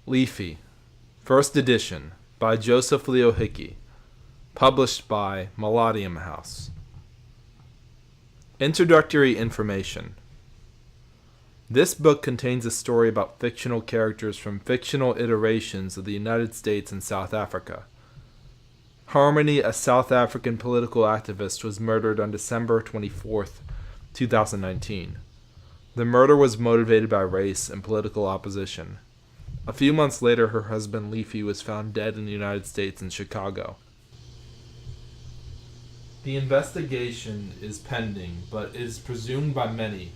Liefie, First Edition, by Joseph Leo Hickey, published by Melodium House. Introductory information. This book contains a story about fictional characters from fictional iterations of the United States and South Africa. Harmony, a South African political activist, was murdered on December 24, 2019. The murder was motivated by race and political opposition. A few months later, her husband Liefie was found dead in the United States in Chicago. The investigation is pending, but it is presumed by many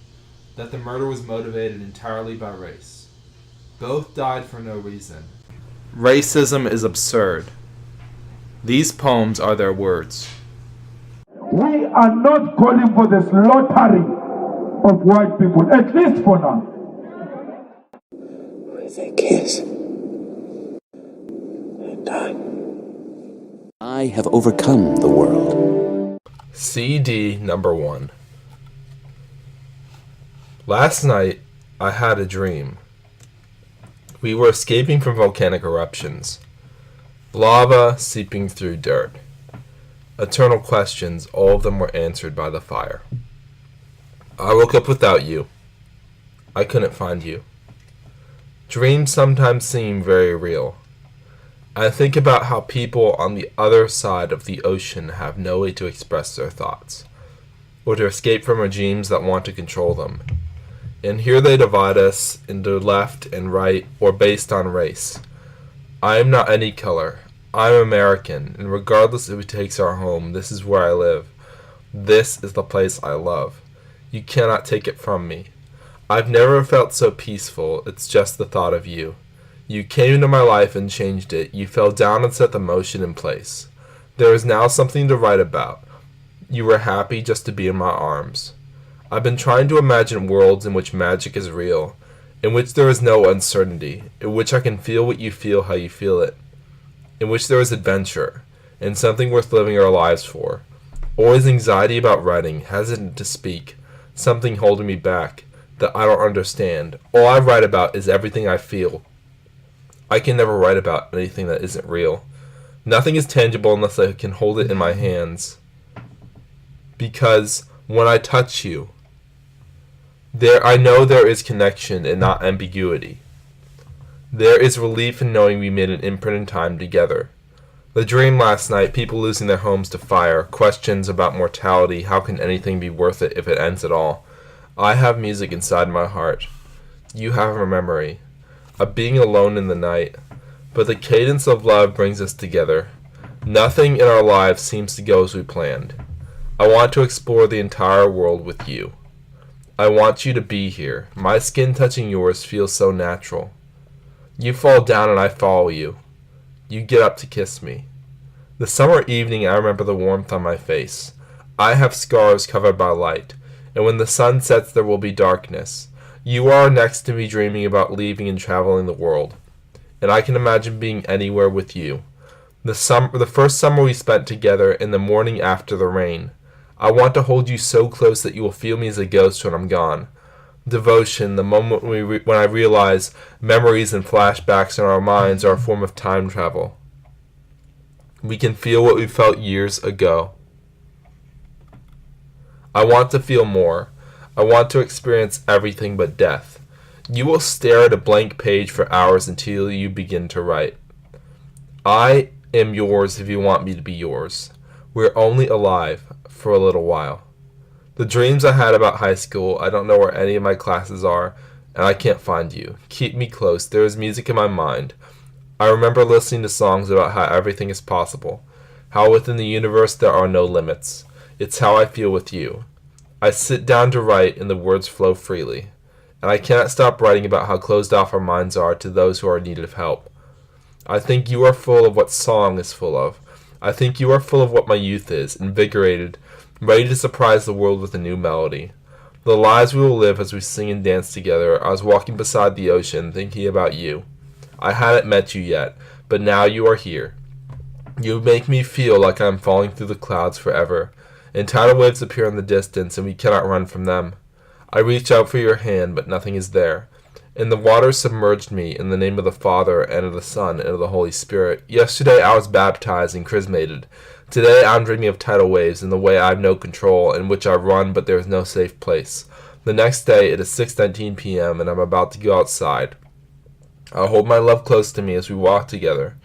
that the murder was motivated entirely by race. Both died for no reason. Racism is absurd. These poems are their words. We are not calling for the slaughtering of white people, at least for now. With a kiss, and done. I have overcome the world. CD number 1. Last night, I had a dream. We were escaping from volcanic eruptions. Lava seeping through dirt. Eternal questions, all of them were answered by the fire. I woke up without you. I couldn't find you. Dreams sometimes seem very real. I think about how people on the other side of the ocean have no way to express their thoughts, or to escape from regimes that want to control them. And here they divide us into left and right, or based on race. I am not any color. I'm American, and regardless if it takes our home, this is where I live. This is the place I love. You cannot take it from me. I've never felt so peaceful. It's just the thought of you. You came into my life and changed it. You fell down and set the motion in place. There is now something to write about. You were happy just to be in my arms. I've been trying to imagine worlds in which magic is real, in which there is no uncertainty, in which I can feel what you feel how you feel it, in which there is adventure, and something worth living our lives for. Always anxiety about writing, hesitant to speak, something holding me back that I don't understand. All I write about is everything I feel. I can never write about anything that isn't real. Nothing is tangible unless I can hold it in my hands. Because when I touch you, I know there is connection and not ambiguity. There is relief in knowing we made an imprint in time together. The dream last night, people losing their homes to fire, questions about mortality, how can anything be worth it if it ends at all? I have music inside my heart. You have a memory of being alone in the night, but the cadence of love brings us together. Nothing in our lives seems to go as we planned. I want to explore the entire world with you. I want you to be here. My skin touching yours feels so natural. You fall down and I follow you. You get up to kiss me. The summer evening, I remember the warmth on my face. I have scars covered by light, and when the sun sets there will be darkness. You are next to me dreaming about leaving and traveling the world, and I can imagine being anywhere with you. The first summer we spent together in the morning after the rain. I want to hold you so close that you will feel me as a ghost when I'm gone. Devotion, the moment when I realize memories and flashbacks in our minds are a form of time travel. We can feel what we felt years ago. I want to feel more. I want to experience everything but death. You will stare at a blank page for hours until you begin to write. I am yours if you want me to be yours. We're only alive for a little while. The dreams I had about high school, I don't know where any of my classes are, and I can't find you. Keep me close. There is music in my mind. I remember listening to songs about how everything is possible, how within the universe there are no limits. It's how I feel with you. I sit down to write and the words flow freely, and I cannot stop writing about how closed off our minds are to those who are in need of help. I think you are full of what song is full of. I think you are full of what my youth is, invigorated, ready to surprise the world with a new melody. The lives we will live as we sing and dance together. I was walking beside the ocean, thinking about you. I hadn't met you yet, but now you are here. You make me feel like I am falling through the clouds forever, and tidal waves appear in the distance, and we cannot run from them. I reach out for your hand, but nothing is there, and the water submerged me in the name of the Father, and of the Son, and of the Holy Spirit. Yesterday I was baptized and chrismated. Today I'm dreaming of tidal waves in the way I have no control, in which I run but there is no safe place. The next day it is 6:19 p.m. and I'm about to go outside. I hold my love close to me as we walk together,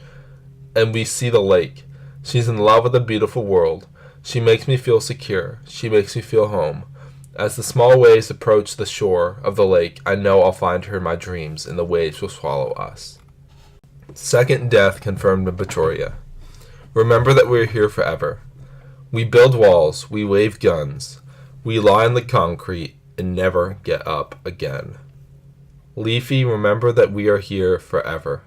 and we see the lake. She's in love with a beautiful world. She makes me feel secure. She makes me feel home. As the small waves approach the shore of the lake, I know I'll find her in my dreams, and the waves will swallow us. Second death confirmed in Pretoria. Remember that we are here forever. We build walls, we wave guns, we lie on the concrete and never get up again. Liefie, remember that we are here forever.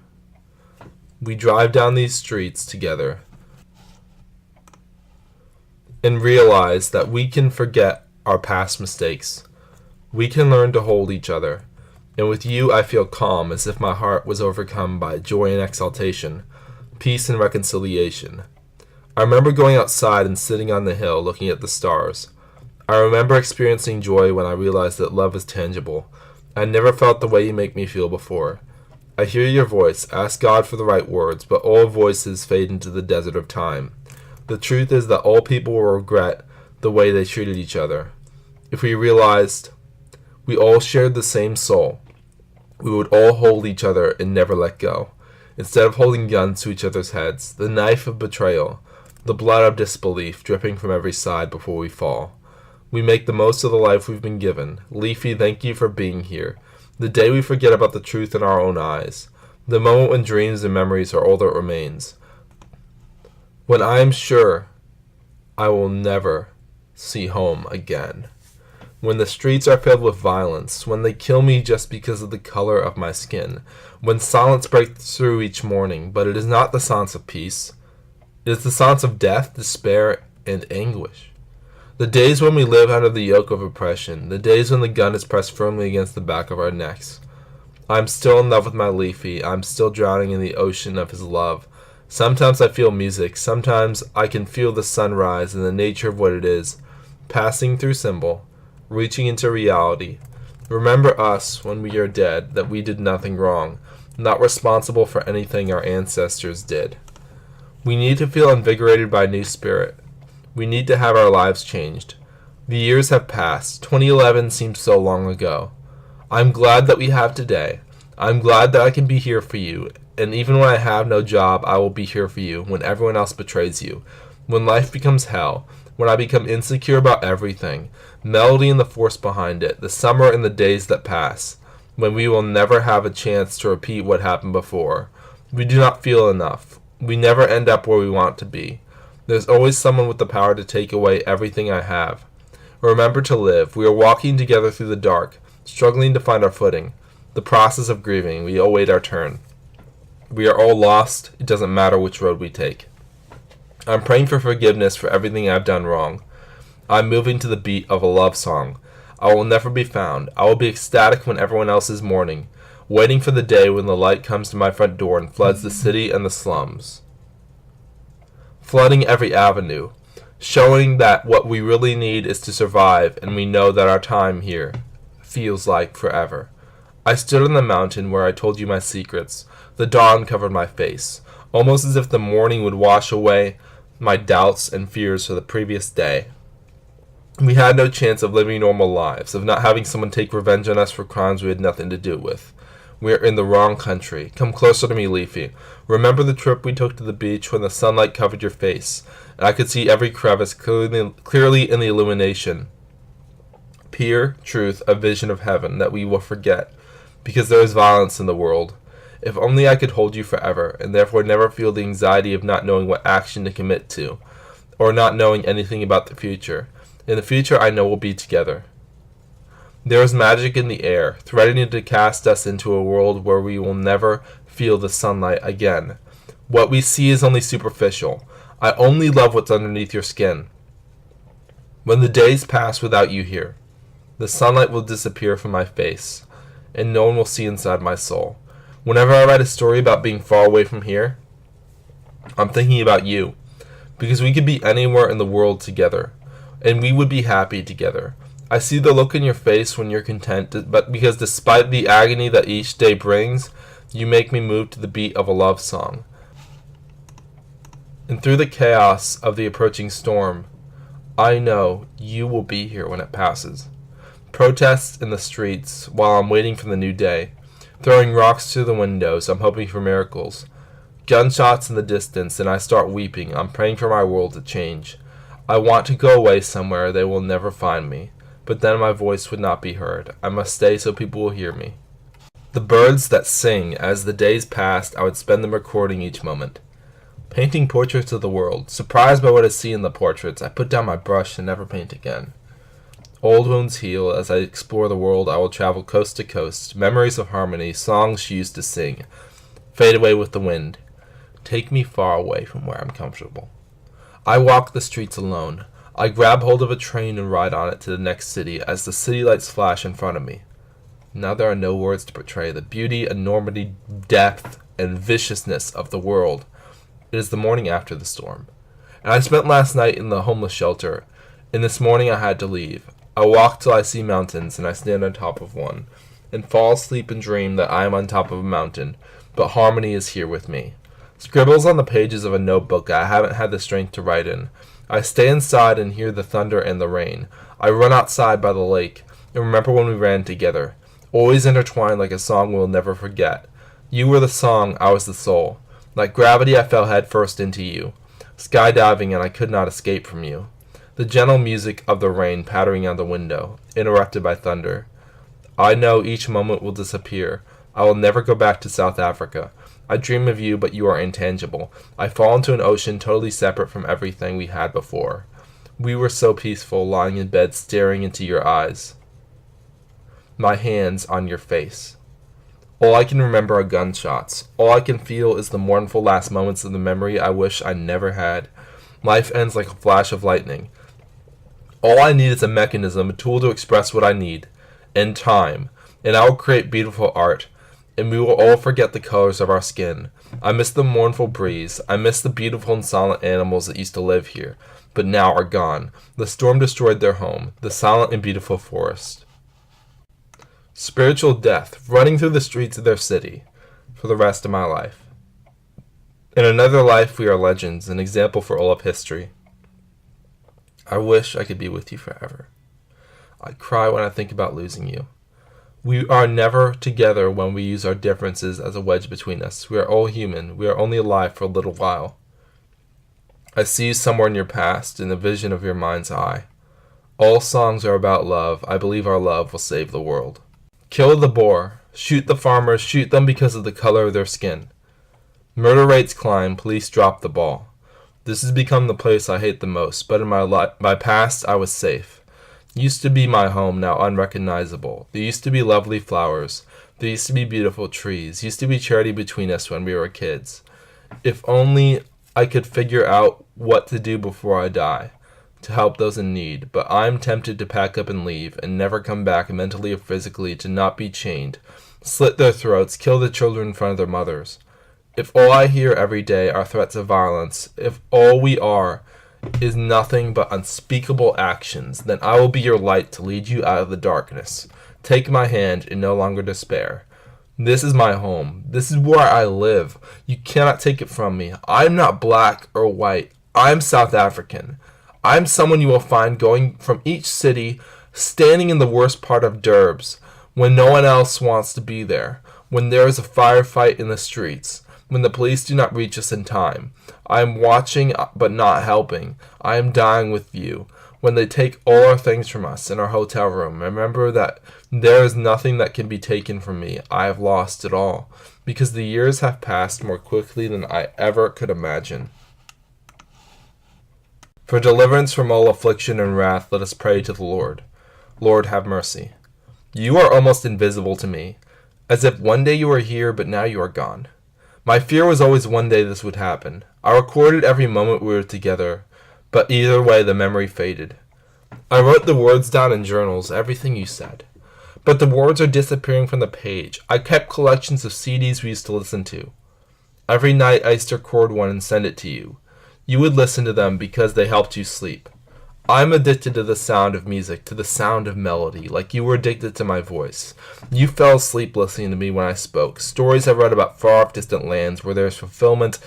We drive down these streets together and realize that we can forget our past mistakes. We can learn to hold each other. And with you I feel calm, as if my heart was overcome by joy and exaltation, peace and reconciliation. I remember going outside and sitting on the hill looking at the stars. I remember experiencing joy when I realized that love is tangible. I never felt the way you make me feel before. I hear your voice, ask God for the right words, but all voices fade into the desert of time. The truth is that all people will regret the way they treated each other. If we realized we all shared the same soul, we would all hold each other and never let go. Instead of holding guns to each other's heads, the knife of betrayal, the blood of disbelief dripping from every side before we fall. We make the most of the life we've been given. Liefie, thank you for being here. The day we forget about the truth in our own eyes. The moment when dreams and memories are all that remains. When I am sure I will never see home again. When the streets are filled with violence. When they kill me just because of the color of my skin. When silence breaks through each morning, but it is not the silence of peace. It is the silence of death, despair, and anguish. The days when we live under the yoke of oppression, the days when the gun is pressed firmly against the back of our necks. I am still in love with my Liefie. I am still drowning in the ocean of his love. Sometimes I feel music. Sometimes I can feel the sunrise and the nature of what it is, passing through symbol, reaching into reality. Remember us when we are dead, that we did nothing wrong, not responsible for anything our ancestors did. We need to feel invigorated by a new spirit. We need to have our lives changed. The years have passed. 2011 seems so long ago. I'm glad that we have today. I'm glad that I can be here for you. And even when I have no job, I will be here for you when everyone else betrays you. When life becomes hell. When I become insecure about everything. Melody and the force behind it. The summer and the days that pass. When we will never have a chance to repeat what happened before. We do not feel enough. We never end up where we want to be. There's always someone with the power to take away everything I have. Remember to live. We are walking together through the dark, struggling to find our footing. The process of grieving. We await our turn. We are all lost. It doesn't matter which road we take. I'm praying for forgiveness for everything I've done wrong. I'm moving to the beat of a love song. I will never be found. I will be ecstatic when everyone else is mourning, waiting for the day when the light comes to my front door and floods the city and the slums. Flooding every avenue, showing that what we really need is to survive, and we know that our time here feels like forever. I stood on the mountain where I told you my secrets. The dawn covered my face, almost as if the morning would wash away my doubts and fears for the previous day. We had no chance of living normal lives, of not having someone take revenge on us for crimes we had nothing to do with. We are in the wrong country. Come closer to me, Liefie. Remember the trip we took to the beach when the sunlight covered your face, and I could see every crevice clearly in the illumination. Pure truth, a vision of heaven that we will forget, because there is violence in the world. If only I could hold you forever, and therefore never feel the anxiety of not knowing what action to commit to, or not knowing anything about the future. In the future, I know we'll be together. There is magic in the air, threatening to cast us into a world where we will never feel the sunlight again. What we see is only superficial. I only love what's underneath your skin. When the days pass without you here, the sunlight will disappear from my face, and no one will see inside my soul. Whenever I write a story about being far away from here, I'm thinking about you, because we could be anywhere in the world together, and we would be happy together. I see the look in your face when you're content, but because despite the agony that each day brings, you make me move to the beat of a love song. And through the chaos of the approaching storm, I know you will be here when it passes. Protests in the streets while I'm waiting for the new day. Throwing rocks through the windows, I'm hoping for miracles. Gunshots in the distance, and I start weeping. I'm praying for my world to change. I want to go away somewhere they will never find me. But then my voice would not be heard. I must stay so people will hear me. The birds that sing, as the days passed, I would spend them recording each moment. Painting portraits of the world. Surprised by what I see in the portraits, I put down my brush and never paint again. Old wounds heal. As I explore the world, I will travel coast to coast. Memories of harmony, songs she used to sing, fade away with the wind. Take me far away from where I'm comfortable. I walk the streets alone. I grab hold of a train and ride on it to the next city as the city lights flash in front of me. Now there are no words to portray the beauty, enormity, depth, and viciousness of the world. It is the morning after the storm. And I spent last night in the homeless shelter, and this morning I had to leave. I walk till I see mountains, and I stand on top of one, and fall asleep and dream that I am on top of a mountain, but harmony is here with me. Scribbles on the pages of a notebook I haven't had the strength to write in. I stay inside and hear the thunder and the rain. I run outside by the lake and remember when we ran together, always intertwined like a song we'll never forget. You were the song, I was the soul. Like gravity, I fell headfirst into you, skydiving, and I could not escape from you. The gentle music of the rain pattering on the window, interrupted by thunder. I know each moment will disappear. I will never go back to South Africa. I dream of you, but you are intangible. I fall into an ocean totally separate from everything we had before. We were so peaceful, lying in bed staring into your eyes. My hands on your face. All I can remember are gunshots. All I can feel is the mournful last moments of the memory I wish I never had. Life ends like a flash of lightning. All I need is a mechanism, a tool to express what I need. And time. And I will create beautiful art. And we will all forget the colors of our skin. I miss the mournful breeze. I miss the beautiful and silent animals that used to live here, but now are gone. The storm destroyed their home, the silent and beautiful forest. Spiritual death, running through the streets of their city for the rest of my life. In another life, we are legends, an example for all of history. I wish I could be with you forever. I cry when I think about losing you. We are never together when we use our differences as a wedge between us. We are all human. We are only alive for a little while. I see you somewhere in your past, in the vision of your mind's eye. All songs are about love. I believe our love will save the world. Kill the boar. Shoot the farmers. Shoot them because of the color of their skin. Murder rates climb. Police drop the ball. This has become the place I hate the most, but in my past I was safe. Used to be my home, now unrecognizable. There used to be lovely flowers. There used to be beautiful trees. Used to be charity between us when we were kids. If only I could figure out what to do before I die, to help those in need. But I'm tempted to pack up and leave, and never come back mentally or physically, to not be chained, slit their throats, kill the children in front of their mothers. If all I hear every day are threats of violence, if all we are is nothing but unspeakable actions, then I will be your light to lead you out of the darkness. Take my hand and no longer despair. This is my home. This is where I live. You cannot take it from me. I'm not black or white. I'm South African. I'm someone you will find going from each city, standing in the worst part of Durbs, when no one else wants to be there, when there is a firefight in the streets, when the police do not reach us in time. I am watching but not helping. I am dying with you. When they take all our things from us in our hotel room, remember that there is nothing that can be taken from me. I have lost it all, because the years have passed more quickly than I ever could imagine. For deliverance from all affliction and wrath, let us pray to the Lord. Lord, have mercy. You are almost invisible to me, as if one day you were here, but now you are gone. My fear was always one day this would happen. I recorded every moment we were together, but either way the memory faded. I wrote the words down in journals, everything you said. But the words are disappearing from the page. I kept collections of CDs we used to listen to. Every night I used to record one and send it to you. You would listen to them because they helped you sleep. I'm addicted to the sound of music, to the sound of melody, like you were addicted to my voice. You fell asleep listening to me when I spoke. Stories I read about far-off distant lands where there's fulfillment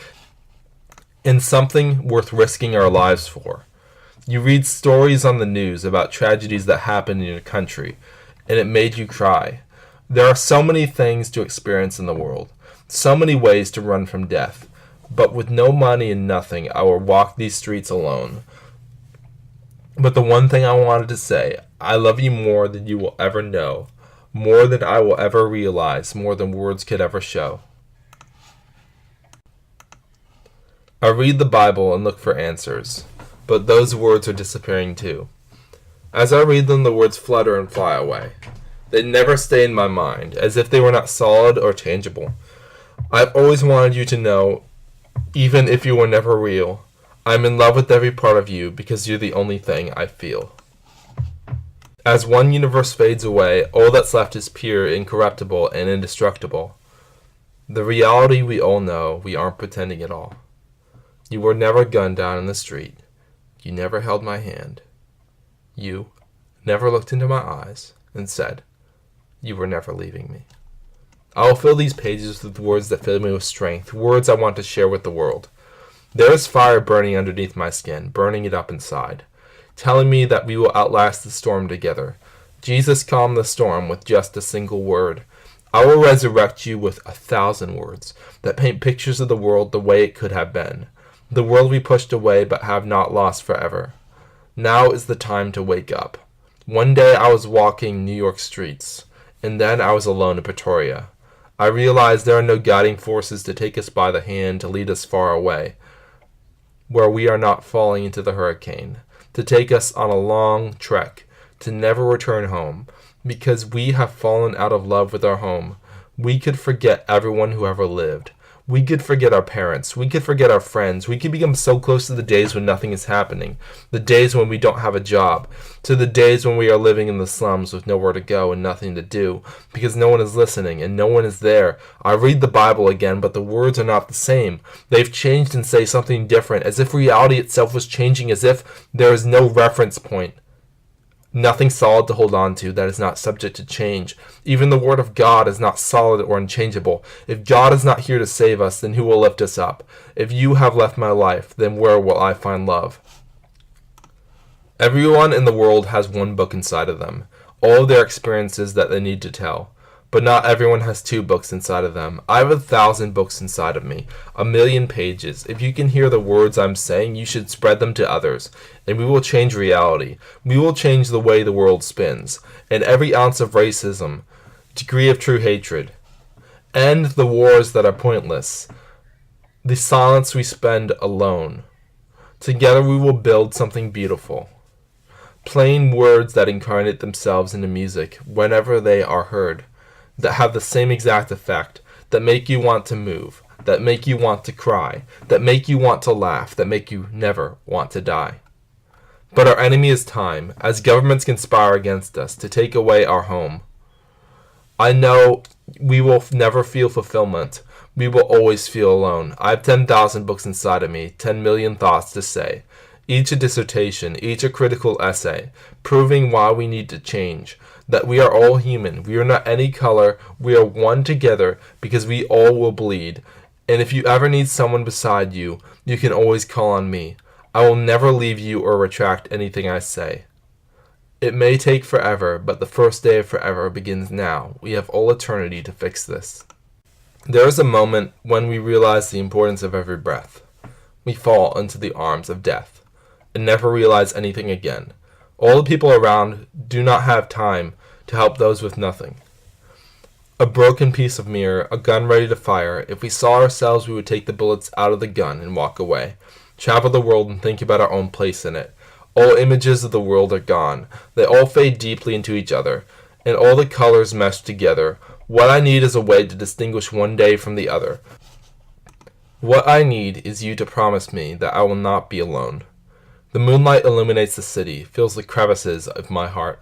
in something worth risking our lives for. You read stories on the news about tragedies that happen in your country, and it made you cry. There are so many things to experience in the world, so many ways to run from death, but with no money and nothing, I will walk these streets alone. But the one thing I wanted to say, I love you more than you will ever know, more than I will ever realize, more than words could ever show. I read the Bible and look for answers, but those words are disappearing too. As I read them, the words flutter and fly away. They never stay in my mind, as if they were not solid or tangible. I've always wanted you to know, even if you were never real, I'm in love with every part of you because you're the only thing I feel. As one universe fades away, all that's left is pure, incorruptible, and indestructible. The reality we all know, we aren't pretending at all. You were never gunned down in the street. You never held my hand. You never looked into my eyes and said, you were never leaving me. I will fill these pages with words that fill me with strength, words I want to share with the world. There is fire burning underneath my skin, burning it up inside, telling me that we will outlast the storm together. Jesus calmed the storm with just a single word. I will resurrect you with 1,000 words that paint pictures of the world the way it could have been, the world we pushed away but have not lost forever. Now is the time to wake up. One day I was walking New York streets, and then I was alone in Pretoria. I realized there are no guiding forces to take us by the hand to lead us far away, where we are not falling into the hurricane, to take us on a long trek, to never return home, because we have fallen out of love with our home. We could forget everyone who ever lived. We could forget our parents. We could forget our friends. We could become so close to the days when nothing is happening, the days when we don't have a job, to the days when we are living in the slums with nowhere to go and nothing to do, because no one is listening and no one is there. I read the Bible again, but the words are not the same. They've changed and say something different, as if reality itself was changing, as if there is no reference point. Nothing solid to hold on to that is not subject to change. Even the Word of God is not solid or unchangeable. If God is not here to save us, then who will lift us up? If you have left my life, then where will I find love? Everyone in the world has one book inside of them, all of their experiences that they need to tell. But not everyone has 2 books inside of them. I have 1,000 books inside of me, 1,000,000 pages. If you can hear the words I'm saying, you should spread them to others, and we will change reality. We will change the way the world spins, and every ounce of racism, degree of true hatred. End the wars that are pointless, the silence we spend alone. Together we will build something beautiful. Plain words that incarnate themselves into music whenever they are heard, that have the same exact effect, that make you want to move, that make you want to cry, that make you want to laugh, that make you never want to die. But our enemy is time, as governments conspire against us to take away our home. I know we will never feel fulfillment. We will always feel alone. I have 10,000 books inside of me, 10,000,000 thoughts to say, each a dissertation, each a critical essay, proving why we need to change, that we are all human, we are not any color, we are one together because we all will bleed. And if you ever need someone beside you, you can always call on me. I will never leave you or retract anything I say. It may take forever, but the first day of forever begins now. We have all eternity to fix this. There is a moment when we realize the importance of every breath. We fall into the arms of death and never realize anything again. All the people around do not have time to help those with nothing. A broken piece of mirror, a gun ready to fire. If we saw ourselves, we would take the bullets out of the gun and walk away. Travel the world and think about our own place in it. All images of the world are gone. They all fade deeply into each other, and all the colors mesh together. What I need is a way to distinguish one day from the other. What I need is you to promise me that I will not be alone. The moonlight illuminates the city, fills the crevices of my heart.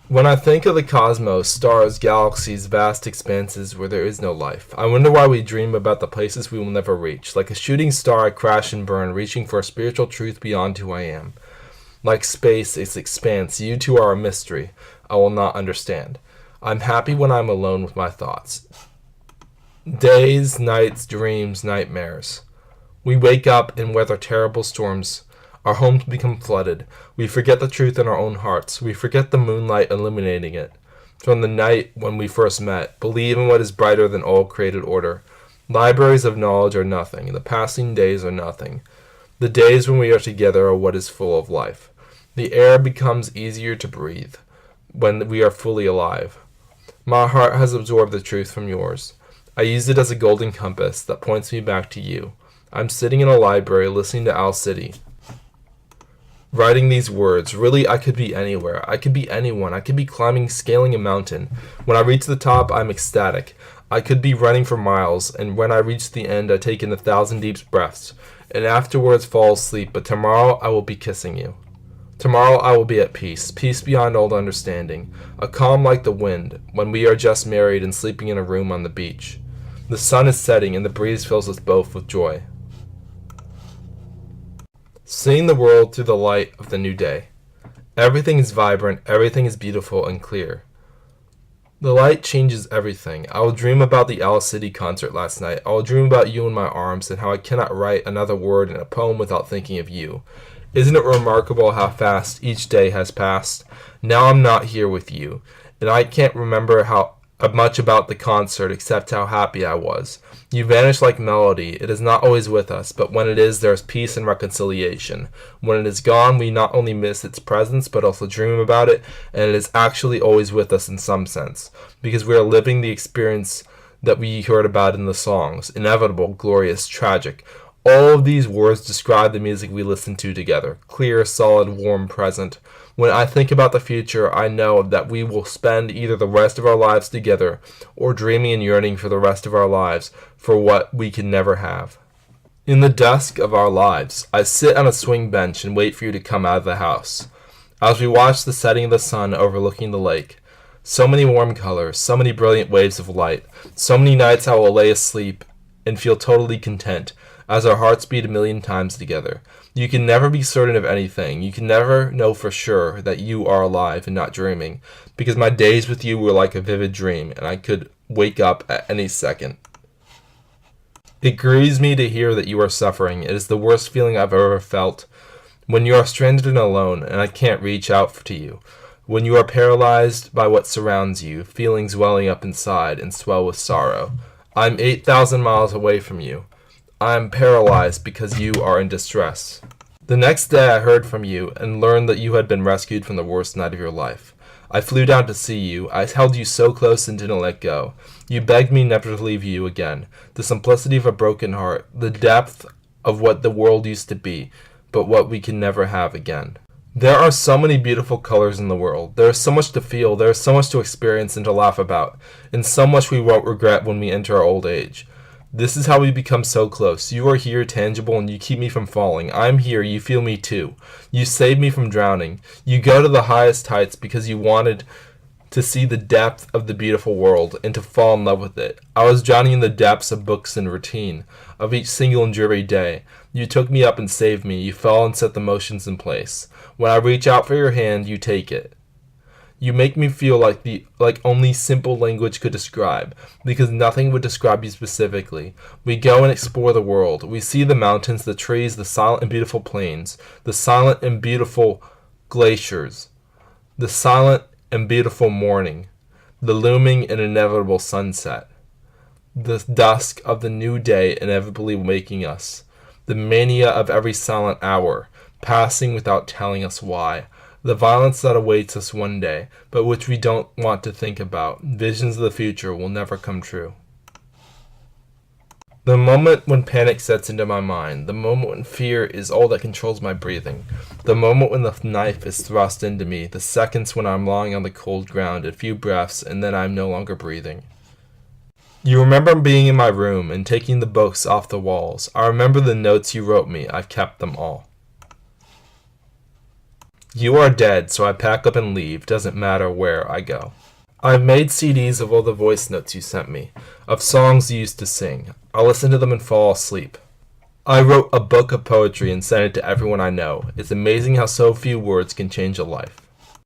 When I think of the cosmos, stars, galaxies, vast expanses where there is no life, I wonder why we dream about the places we will never reach. Like a shooting star, I crash and burn, reaching for a spiritual truth beyond who I am. Like space, its expanse, you two are a mystery I will not understand. I'm happy when I'm alone with my thoughts. Days, nights, dreams, nightmares. We wake up and weather terrible storms. Our homes become flooded. We forget the truth in our own hearts. We forget the moonlight illuminating it. From the night when we first met, believe in what is brighter than all created order. Libraries of knowledge are nothing. The passing days are nothing. The days when we are together are what is full of life. The air becomes easier to breathe when we are fully alive. My heart has absorbed the truth from yours. I use it as a golden compass that points me back to you. I'm sitting in a library listening to Owl City, writing these words. Really, I could be anywhere. I could be anyone. I could be scaling a mountain. When I reach the top, I'm ecstatic. I could be running for miles, and when I reach the end, I take in 1,000 deep breaths, and afterwards fall asleep. But tomorrow, I will be kissing you. Tomorrow, I will be at peace, peace beyond all understanding, a calm like the wind, when we are just married and sleeping in a room on the beach. The sun is setting, and the breeze fills us both with joy. Seeing the world through the light of the new day. Everything is vibrant, everything is beautiful and clear. The light changes everything. I will dream about the Alice City concert last night. I will dream about you in my arms and how I cannot write another word in a poem without thinking of you. Isn't it remarkable how fast each day has passed? Now I'm not here with you, and I can't remember much about the concert except how happy I was. You vanish like melody. It is not always with us, but when it is, there is peace and reconciliation. When it is gone, we not only miss its presence, but also dream about it, and it is actually always with us in some sense, because we are living the experience that we heard about in the songs, inevitable, glorious, tragic. All of these words describe the music we listen to together, clear, solid, warm, present. When I think about the future, I know that we will spend either the rest of our lives together or dreaming and yearning for the rest of our lives for what we can never have. In the dusk of our lives, I sit on a swing bench and wait for you to come out of the house. As we watch the setting of the sun overlooking the lake, so many warm colors, so many brilliant waves of light, so many nights I will lay asleep and feel totally content as our hearts beat 1,000,000 times together. You can never be certain of anything. You can never know for sure that you are alive and not dreaming, because my days with you were like a vivid dream, and I could wake up at any second. It grieves me to hear that you are suffering. It is the worst feeling I've ever felt. When you are stranded and alone, and I can't reach out to you. When you are paralyzed by what surrounds you, feelings welling up inside and swell with sorrow. I'm 8,000 miles away from you. I'm paralyzed because you are in distress. The next day I heard from you and learned that you had been rescued from the worst night of your life. I flew down to see you. I held you so close and didn't let go. You begged me never to leave you again. The simplicity of a broken heart, the depth of what the world used to be, but what we can never have again. There are so many beautiful colors in the world. There is so much to feel. There is so much to experience and to laugh about, and so much we won't regret when we enter our old age. This is how we become so close. You are here, tangible, and you keep me from falling. I'm here, you feel me too. You save me from drowning. You go to the highest heights because you wanted to see the depth of the beautiful world and to fall in love with it. I was drowning in the depths of books and routine, of each single and dreary day. You took me up and saved me. You fell and set the motions in place. When I reach out for your hand, you take it. You make me feel like only simple language could describe, because nothing would describe you specifically. We go and explore the world. We see the mountains, the trees, the silent and beautiful plains, the silent and beautiful glaciers, the silent and beautiful morning, the looming and inevitable sunset, the dusk of the new day inevitably waking us, the mania of every silent hour, passing without telling us why. The violence that awaits us one day, but which we don't want to think about. Visions of the future will never come true. The moment when panic sets into my mind, the moment when fear is all that controls my breathing, the moment when the knife is thrust into me, the seconds when I'm lying on the cold ground, a few breaths, and then I'm no longer breathing. You remember being in my room and taking the books off the walls. I remember the notes you wrote me. I've kept them all. You are dead, so I pack up and leave. Doesn't matter where I go. I've made CDs of all the voice notes you sent me, of songs you used to sing. I'll listen to them and fall asleep. I wrote a book of poetry and sent it to everyone I know. It's amazing how so few words can change a life.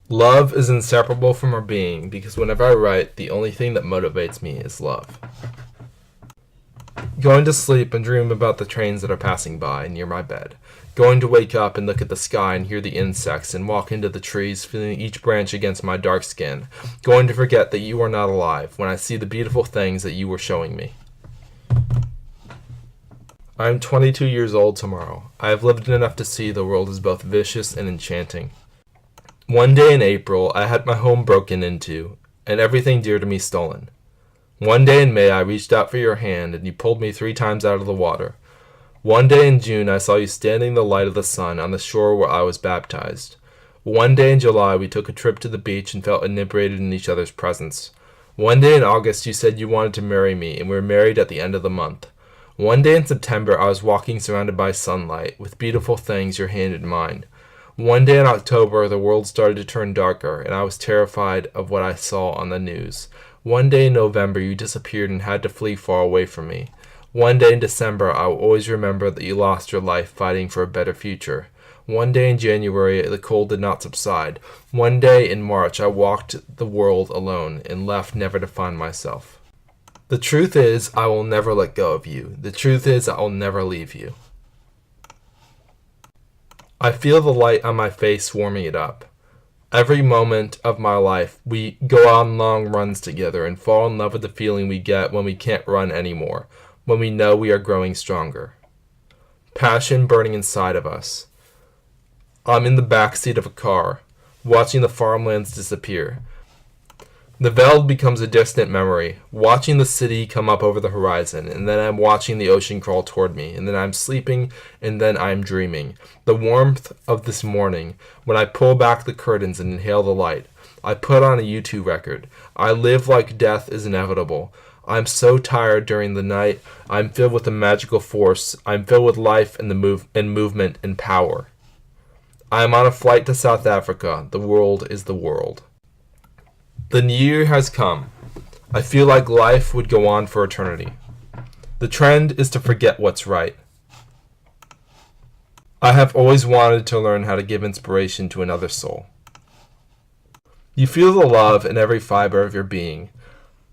Love is inseparable from our being because whenever I write, the only thing that motivates me is love. Going to sleep and dream about the trains that are passing by near my bed. Going to wake up and look at the sky and hear the insects and walk into the trees, feeling each branch against my dark skin. Going to forget that you are not alive when I see the beautiful things that you were showing me. I am 22 years old tomorrow. I have lived enough to see the world as both vicious and enchanting. One day in April, I had my home broken into and everything dear to me stolen. One day in May, I reached out for your hand and you pulled me 3 times out of the water. One day in June, I saw you standing in the light of the sun on the shore where I was baptized. One day in July, we took a trip to the beach and felt inebriated in each other's presence. One day in August, you said you wanted to marry me, and we were married at the end of the month. One day in September, I was walking surrounded by sunlight, with beautiful things, your hand in mine. One day in October, the world started to turn darker, and I was terrified of what I saw on the news. One day in November, you disappeared and had to flee far away from me. One day in December, I will always remember that you lost your life fighting for a better future. One day in January, the cold did not subside. One day in March, I walked the world alone and left never to find myself. The truth is, I will never let go of you. The truth is, I will never leave you. I feel the light on my face warming it up. Every moment of my life, we go on long runs together and fall in love with the feeling we get when we can't run anymore, when we know we are growing stronger. Passion burning inside of us. I'm in the backseat of a car, watching the farmlands disappear. The Veld becomes a distant memory, watching the city come up over the horizon, and then I'm watching the ocean crawl toward me, and then I'm sleeping, and then I'm dreaming. The warmth of this morning, when I pull back the curtains and inhale the light. I put on a U2 record. I live like death is inevitable. I'm so tired during the night. I'm filled with a magical force. I'm filled with life and movement and power. I am on a flight to South Africa. The world is the world. The new year has come. I feel like life would go on for eternity. The trend is to forget what's right. I have always wanted to learn how to give inspiration to another soul. You feel the love in every fiber of your being.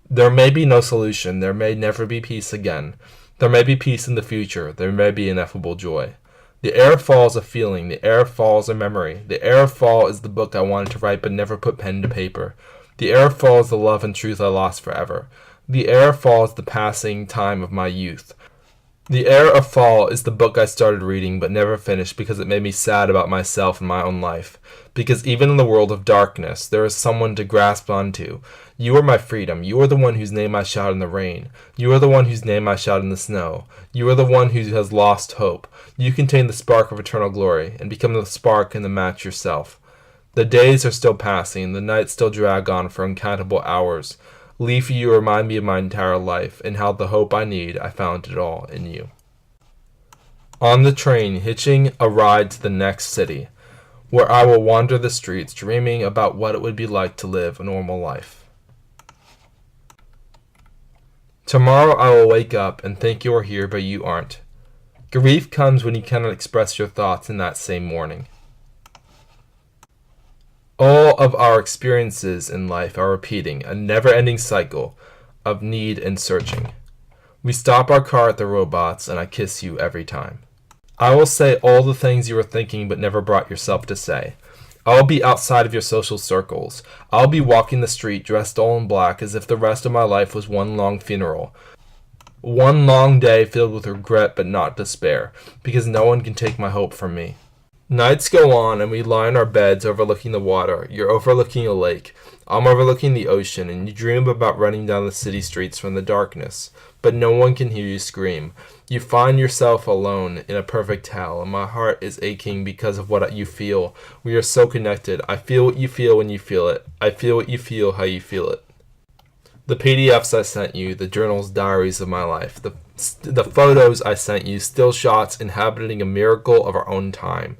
There may be no solution. There may never be peace again. There may be peace in the future. There may be ineffable joy. The air of fall is a feeling. The air of fall is a memory. The air of fall is the book I wanted to write but never put pen to paper. The air of fall is the love and truth I lost forever. The air of fall is the passing time of my youth. The air of fall is the book I started reading but never finished because it made me sad about myself and my own life. Because even in the world of darkness, there is someone to grasp onto. You are my freedom. You are the one whose name I shout in the rain. You are the one whose name I shout in the snow. You are the one who has lost hope. You contain the spark of eternal glory, and become the spark and the match yourself. The days are still passing, the nights still drag on for uncountable hours. Liefie, you remind me of my entire life, and how the hope I need, I found it all in you. On the train, hitching a ride to the next city, where I will wander the streets, dreaming about what it would be like to live a normal life. Tomorrow I will wake up and think you are here, but you aren't. Grief comes when you cannot express your thoughts in that same morning. All of our experiences in life are repeating, a never-ending cycle of need and searching. We stop our car at the robots, and I kiss you every time. I will say all the things you were thinking but never brought yourself to say. I'll be outside of your social circles. I'll be walking the street dressed all in black as if the rest of my life was one long funeral. One long day filled with regret but not despair, because no one can take my hope from me. Nights go on and we lie in our beds overlooking the water. You're overlooking a lake. I'm overlooking the ocean, and you dream about running down the city streets from the darkness, but no one can hear you scream. You find yourself alone in a perfect hell, and my heart is aching because of what you feel. We are so connected. I feel what you feel when you feel it. I feel what you feel how you feel it. The PDFs I sent you, the journals, diaries of my life, the photos I sent you, still shots inhabiting a miracle of our own time.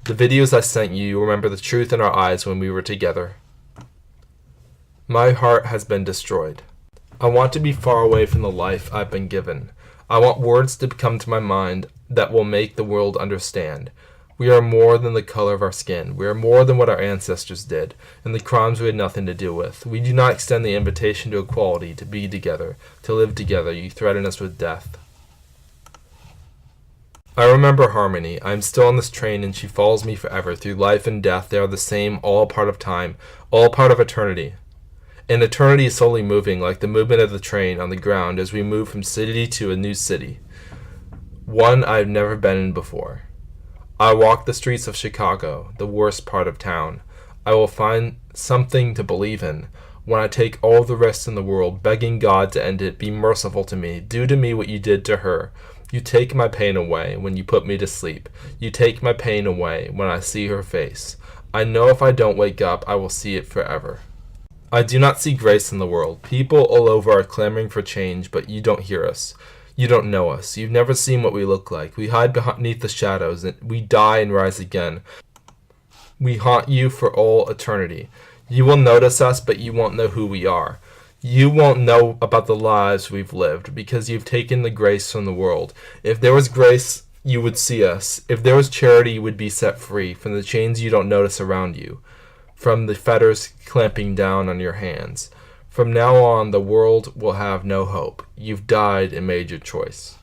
The videos I sent you remember the truth in our eyes when we were together. My heart has been destroyed. I want to be far away from the life I've been given. I want words to come to my mind that will make the world understand. We are more than the color of our skin. We are more than what our ancestors did, and the crimes we had nothing to do with. We do not extend the invitation to equality, to be together, to live together. You threaten us with death. I remember Harmony. I am still on this train, and she follows me forever. Through life and death, they are the same, all part of time, all part of eternity. And eternity is slowly moving, like the movement of the train on the ground as we move from city to a new city, one I have never been in before. I walk the streets of Chicago, the worst part of town. I will find something to believe in. When I take all the risks in the world, begging God to end it, be merciful to me, do to me what you did to her. You take my pain away when you put me to sleep. You take my pain away when I see her face. I know if I don't wake up, I will see it forever. I do not see grace in the world. People all over are clamoring for change, but you don't hear us. You don't know us. You've never seen what we look like. We hide beneath the shadows, and we die and rise again. We haunt you for all eternity. You will notice us, but you won't know who we are. You won't know about the lives we've lived, because you've taken the grace from the world. If there was grace, you would see us. If there was charity, you would be set free from the chains you don't notice around you, from the fetters clamping down on your hands. From now on, the world will have no hope. You've died and made your choice.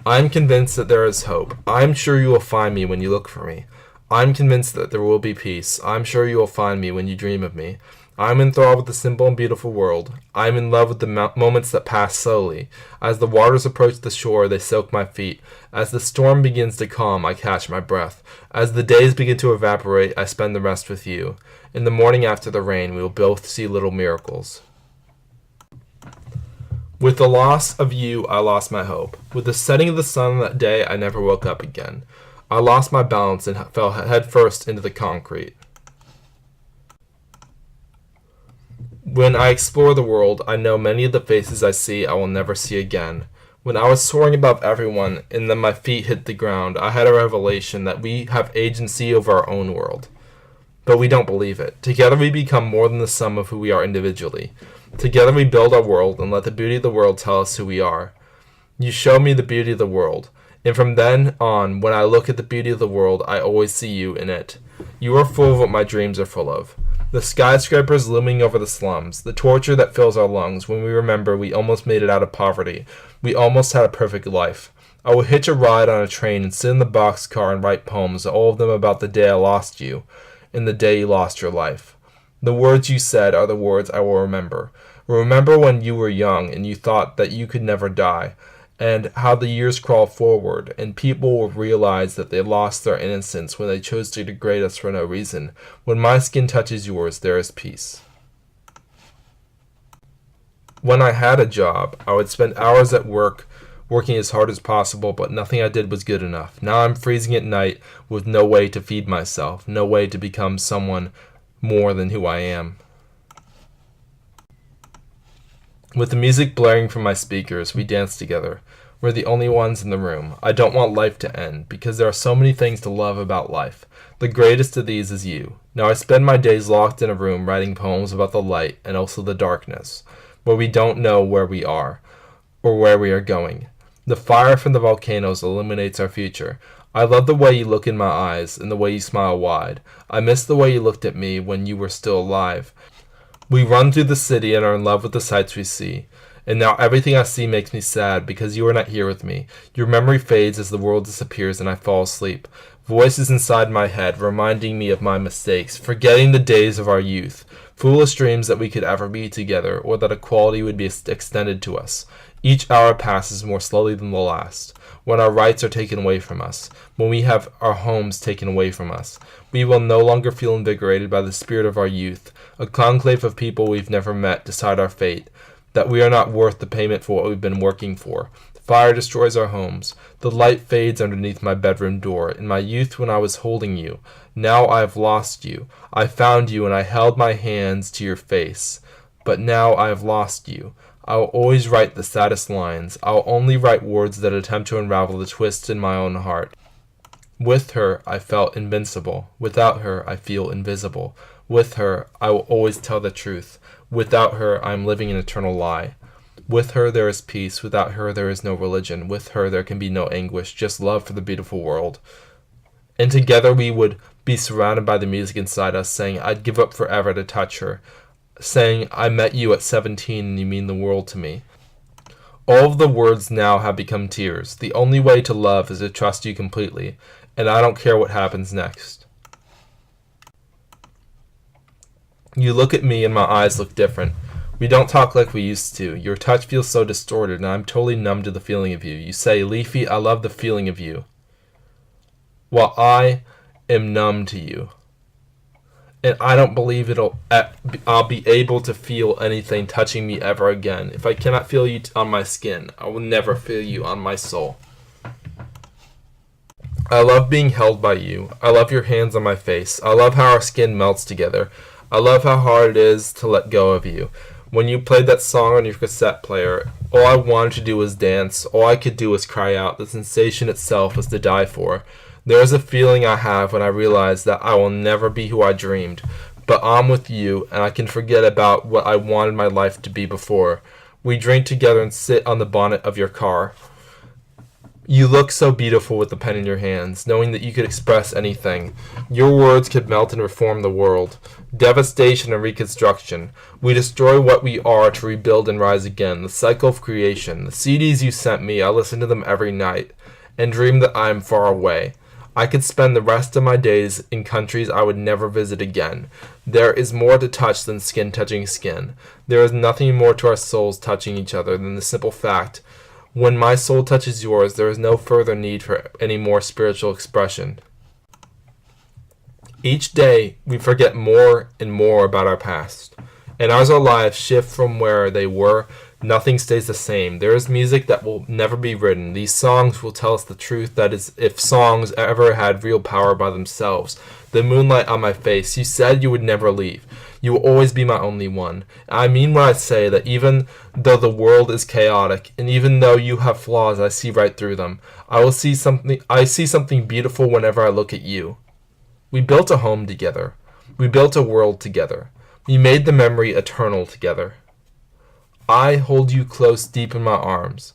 I'm convinced that there is hope. I'm sure you will find me when you look for me. I'm convinced that there will be peace. I'm sure you will find me when you dream of me. I'm enthralled with the simple and beautiful world. I'm in love with the moments that pass slowly. As the waters approach the shore, they soak my feet. As the storm begins to calm, I catch my breath. As the days begin to evaporate, I spend the rest with you. In the morning after the rain, we will both see little miracles. With the loss of you, I lost my hope. With the setting of the sun that day, I never woke up again. I lost my balance and fell headfirst into the concrete. When I explore the world, I know many of the faces I see I will never see again. When I was soaring above everyone and then my feet hit the ground, I had a revelation that we have agency over our own world. But we don't believe it. Together we become more than the sum of who we are individually. Together we build our world and let the beauty of the world tell us who we are. You show me the beauty of the world. And from then on, when I look at the beauty of the world, I always see you in it. You are full of what my dreams are full of. The skyscrapers looming over the slums, the torture that fills our lungs when we remember we almost made it out of poverty. We almost had a perfect life. I will hitch a ride on a train and sit in the boxcar and write poems, all of them about the day I lost you, and the day you lost your life. The words you said are the words I will remember. Remember when you were young and you thought that you could never die, and how the years crawl forward, and people will realize that they lost their innocence when they chose to degrade us for no reason. When my skin touches yours, there is peace. When I had a job, I would spend hours at work, working as hard as possible, but nothing I did was good enough. Now I'm freezing at night with no way to feed myself, no way to become someone more than who I am. With the music blaring from my speakers, we dance together. We're the only ones in the room. I don't want life to end, because there are so many things to love about life. The greatest of these is you. Now I spend my days locked in a room writing poems about the light and also the darkness, where we don't know where we are, or where we are going. The fire from the volcanoes illuminates our future. I love the way you look in my eyes, and the way you smile wide. I miss the way you looked at me when you were still alive. We run through the city and are in love with the sights we see. And now everything I see makes me sad because you are not here with me. Your memory fades as the world disappears and I fall asleep. Voices inside my head reminding me of my mistakes, forgetting the days of our youth. Foolish dreams that we could ever be together or that equality would be extended to us. Each hour passes more slowly than the last. When our rights are taken away from us, when we have our homes taken away from us, we will no longer feel invigorated by the spirit of our youth. A conclave of people we've never met decide our fate, that we are not worth the payment for what we've been working for. Fire destroys our homes. The light fades underneath my bedroom door. In my youth when I was holding you, now I have lost you. I found you and I held my hands to your face. But now I have lost you. I will always write the saddest lines. I will only write words that attempt to unravel the twists in my own heart. With her, I felt invincible. Without her, I feel invisible. With her, I will always tell the truth. Without her, I am living an eternal lie. With her there is peace. Without her there is no religion. With her there can be no anguish, just love for the beautiful world. And together we would be surrounded by the music inside us, saying, I'd give up forever to touch her, saying, I met you at 17 and you mean the world to me. All of the words now have become tears. The only way to love is to trust you completely, and I don't care what happens next. You look at me and my eyes look different. We don't talk like we used to. Your touch feels so distorted, and I'm totally numb to the feeling of you. You say, Liefie, I love the feeling of you, while I am numb to you. And I don't believe I'll be able to feel anything touching me ever again. If I cannot feel you on my skin, I will never feel you on my soul. I love being held by you. I love your hands on my face. I love how our skin melts together. I love how hard it is to let go of you. When you played that song on your cassette player, all I wanted to do was dance. All I could do was cry out. The sensation itself was to die for. There is a feeling I have when I realize that I will never be who I dreamed, but I'm with you, and I can forget about what I wanted my life to be before. We drink together and sit on the bonnet of your car. You look so beautiful with the pen in your hands, knowing that you could express anything. Your words could melt and reform the world. Devastation and reconstruction. We destroy what we are to rebuild and rise again. The cycle of creation. The CDs you sent me, I listen to them every night, and dream that I am far away. I could spend the rest of my days in countries I would never visit again. There is more to touch than skin touching skin. There is nothing more to our souls touching each other than the simple fact, when my soul touches yours, there is no further need for any more spiritual expression. Each day, we forget more and more about our past. And as our lives shift from where they were, nothing stays the same. There is music that will never be written. These songs will tell us the truth, that is, if songs ever had real power by themselves. The moonlight on my face, you said you would never leave. You will always be my only one. I mean when I say that even though the world is chaotic, and even though you have flaws, I see right through them. I see something beautiful whenever I look at you. We built a home together. We built a world together. We made the memory eternal together. I hold you close deep in my arms,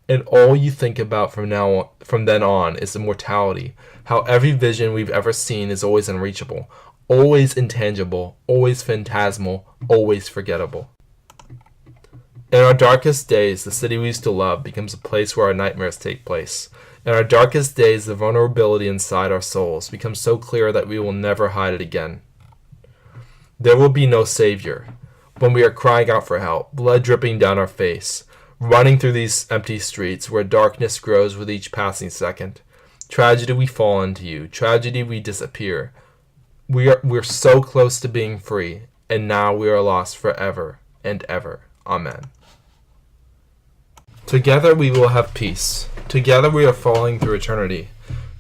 and all you think about from then on is immortality, how every vision we've ever seen is always unreachable, always intangible, always phantasmal, always forgettable. In our darkest days, the city we used to love becomes a place where our nightmares take place. In our darkest days, the vulnerability inside our souls becomes so clear that we will never hide it again. There will be no savior when we are crying out for help, blood dripping down our face, running through these empty streets where darkness grows with each passing second. Tragedy, we fall into you. Tragedy, we disappear. We're so close to being free, and now we are lost forever and ever. Amen. Together we will have peace. Together we are falling through eternity.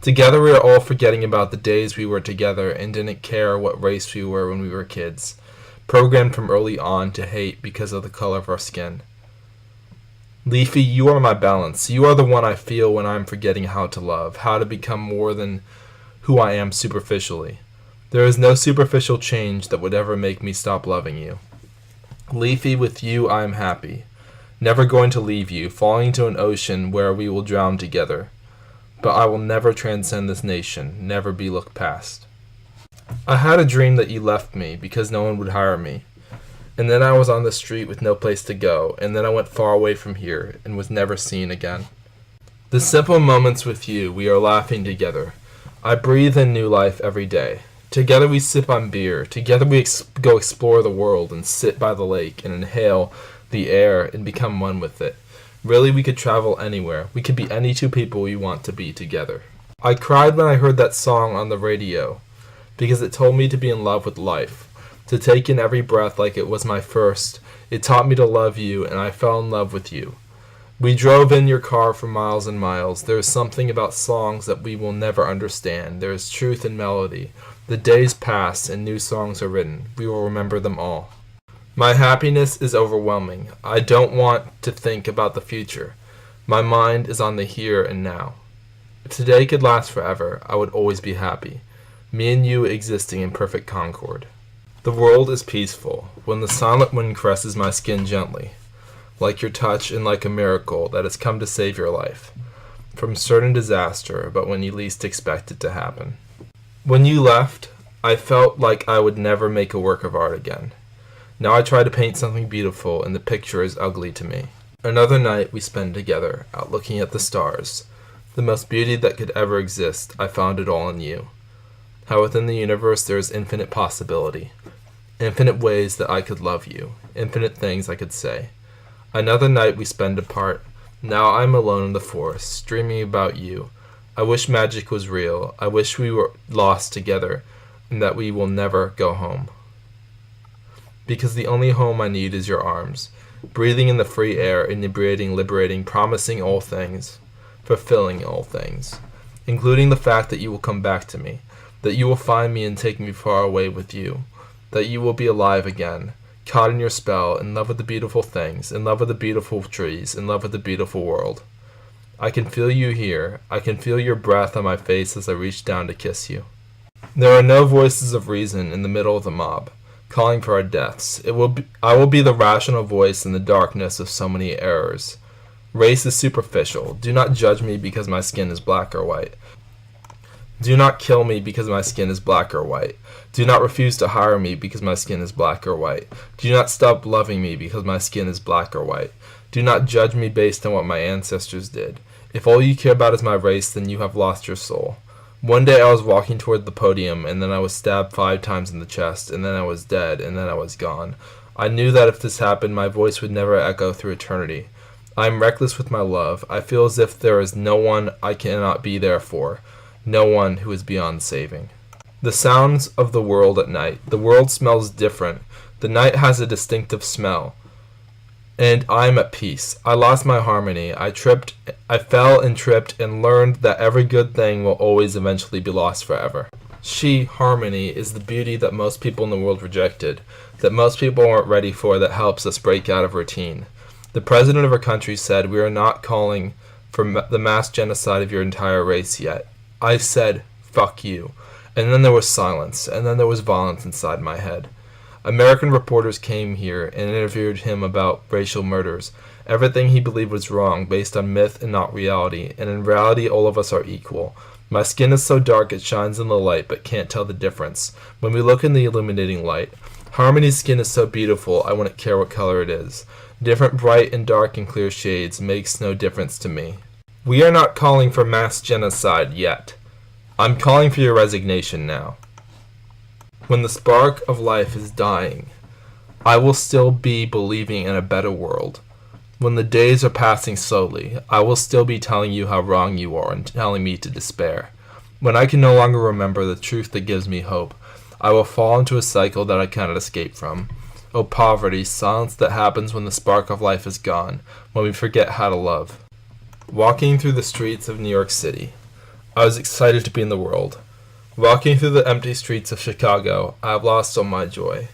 Together we are all forgetting about the days we were together and didn't care what race we were when we were kids, programmed from early on to hate because of the color of our skin. Liefie, you are my balance. You are the one I feel when I'm forgetting how to love, how to become more than who I am superficially. There is no superficial change that would ever make me stop loving you. Liefie, with you I am happy. Never going to leave you, falling into an ocean where we will drown together. But I will never transcend this nation, never be looked past. I had a dream that you left me because no one would hire me. And then I was on the street with no place to go, and then I went far away from here and was never seen again. The simple moments with you, we are laughing together. I breathe in new life every day. Together we sip on beer. Together we go explore the world and sit by the lake and inhale the air and become one with it. Really, we could travel anywhere. We could be any two people we want to be together. I cried when I heard that song on the radio because it told me to be in love with life, to take in every breath like it was my first. It taught me to love you, and I fell in love with you. We drove in your car for miles and miles. There is something about songs that we will never understand. There is truth in melody. The days pass and new songs are written. We will remember them all. My happiness is overwhelming. I don't want to think about the future. My mind is on the here and now. If today could last forever, I would always be happy. Me and you existing in perfect concord. The world is peaceful when the silent wind caresses my skin gently. like your touch and like a miracle that has come to save your life from certain disaster, but when you least expect it to happen. When you left, I felt like I would never make a work of art again. Now I try to paint something beautiful, and the picture is ugly to me. Another night we spend together, out looking at the stars. The most beauty that could ever exist, I found it all in you. How within the universe there is infinite possibility. Infinite ways that I could love you. Infinite things I could say. Another night we spend apart. Now I'm alone in the forest, dreaming about you. I wish magic was real. I wish we were lost together, and that we will never go home. Because the only home I need is your arms, breathing in the free air, inebriating, liberating, promising all things, fulfilling all things, including the fact that you will come back to me, that you will find me and take me far away with you, that you will be alive again, caught in your spell, in love with the beautiful things, in love with the beautiful trees, in love with the beautiful world. I can feel you here. I can feel your breath on my face as I reach down to kiss you. There are no voices of reason in the middle of the mob, calling for our deaths. I will be the rational voice in the darkness of so many errors. Race is superficial. Do not judge me because my skin is black or white. Do not kill me because my skin is black or white. Do not refuse to hire me because my skin is black or white. Do not stop loving me because my skin is black or white. Do not judge me based on what my ancestors did. If all you care about is my race, then you have lost your soul. One day I was walking toward the podium, and then I was stabbed 5 times in the chest, and then I was dead, and then I was gone. I knew that if this happened, my voice would never echo through eternity. I am reckless with my love. I feel as if there is no one I cannot be there for, no one who is beyond saving. The sounds of the world at night. The world smells different. The night has a distinctive smell. And I am at peace. I lost my harmony. I fell and tripped and learned that every good thing will always eventually be lost forever. Harmony, is the beauty that most people in the world rejected, that most people aren't ready for, that helps us break out of routine. The president of our country said, "We are not calling for the mass genocide of your entire race yet." I said, "Fuck you." And then there was silence, and then there was violence inside my head. American reporters came here and interviewed him about racial murders. Everything he believed was wrong, based on myth and not reality, and in reality all of us are equal. My skin is so dark it shines in the light, but can't tell the difference. When we look in the illuminating light, Harmony's skin is so beautiful I wouldn't care what color it is. Different bright and dark and clear shades makes no difference to me. We are not calling for mass genocide yet. I'm calling for your resignation now. When the spark of life is dying, I will still be believing in a better world. When the days are passing slowly, I will still be telling you how wrong you are and telling me to despair. When I can no longer remember the truth that gives me hope, I will fall into a cycle that I cannot escape from. Oh, poverty, silence that happens when the spark of life is gone, when we forget how to love. Walking through the streets of New York City, I was excited to be in the world. Walking through the empty streets of Chicago, I have lost all my joy.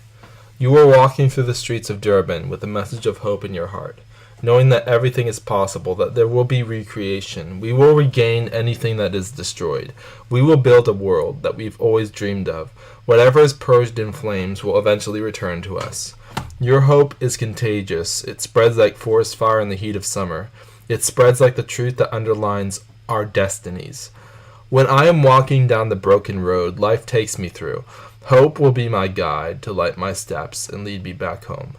You were walking through the streets of Durban with a message of hope in your heart, knowing that everything is possible, that there will be recreation. We will regain anything that is destroyed. We will build a world that we've always dreamed of. Whatever is purged in flames will eventually return to us. Your hope is contagious. It spreads like forest fire in the heat of summer. It spreads like the truth that underlines our destinies. When I am walking down the broken road life takes me through, hope will be my guide to light my steps and lead me back home.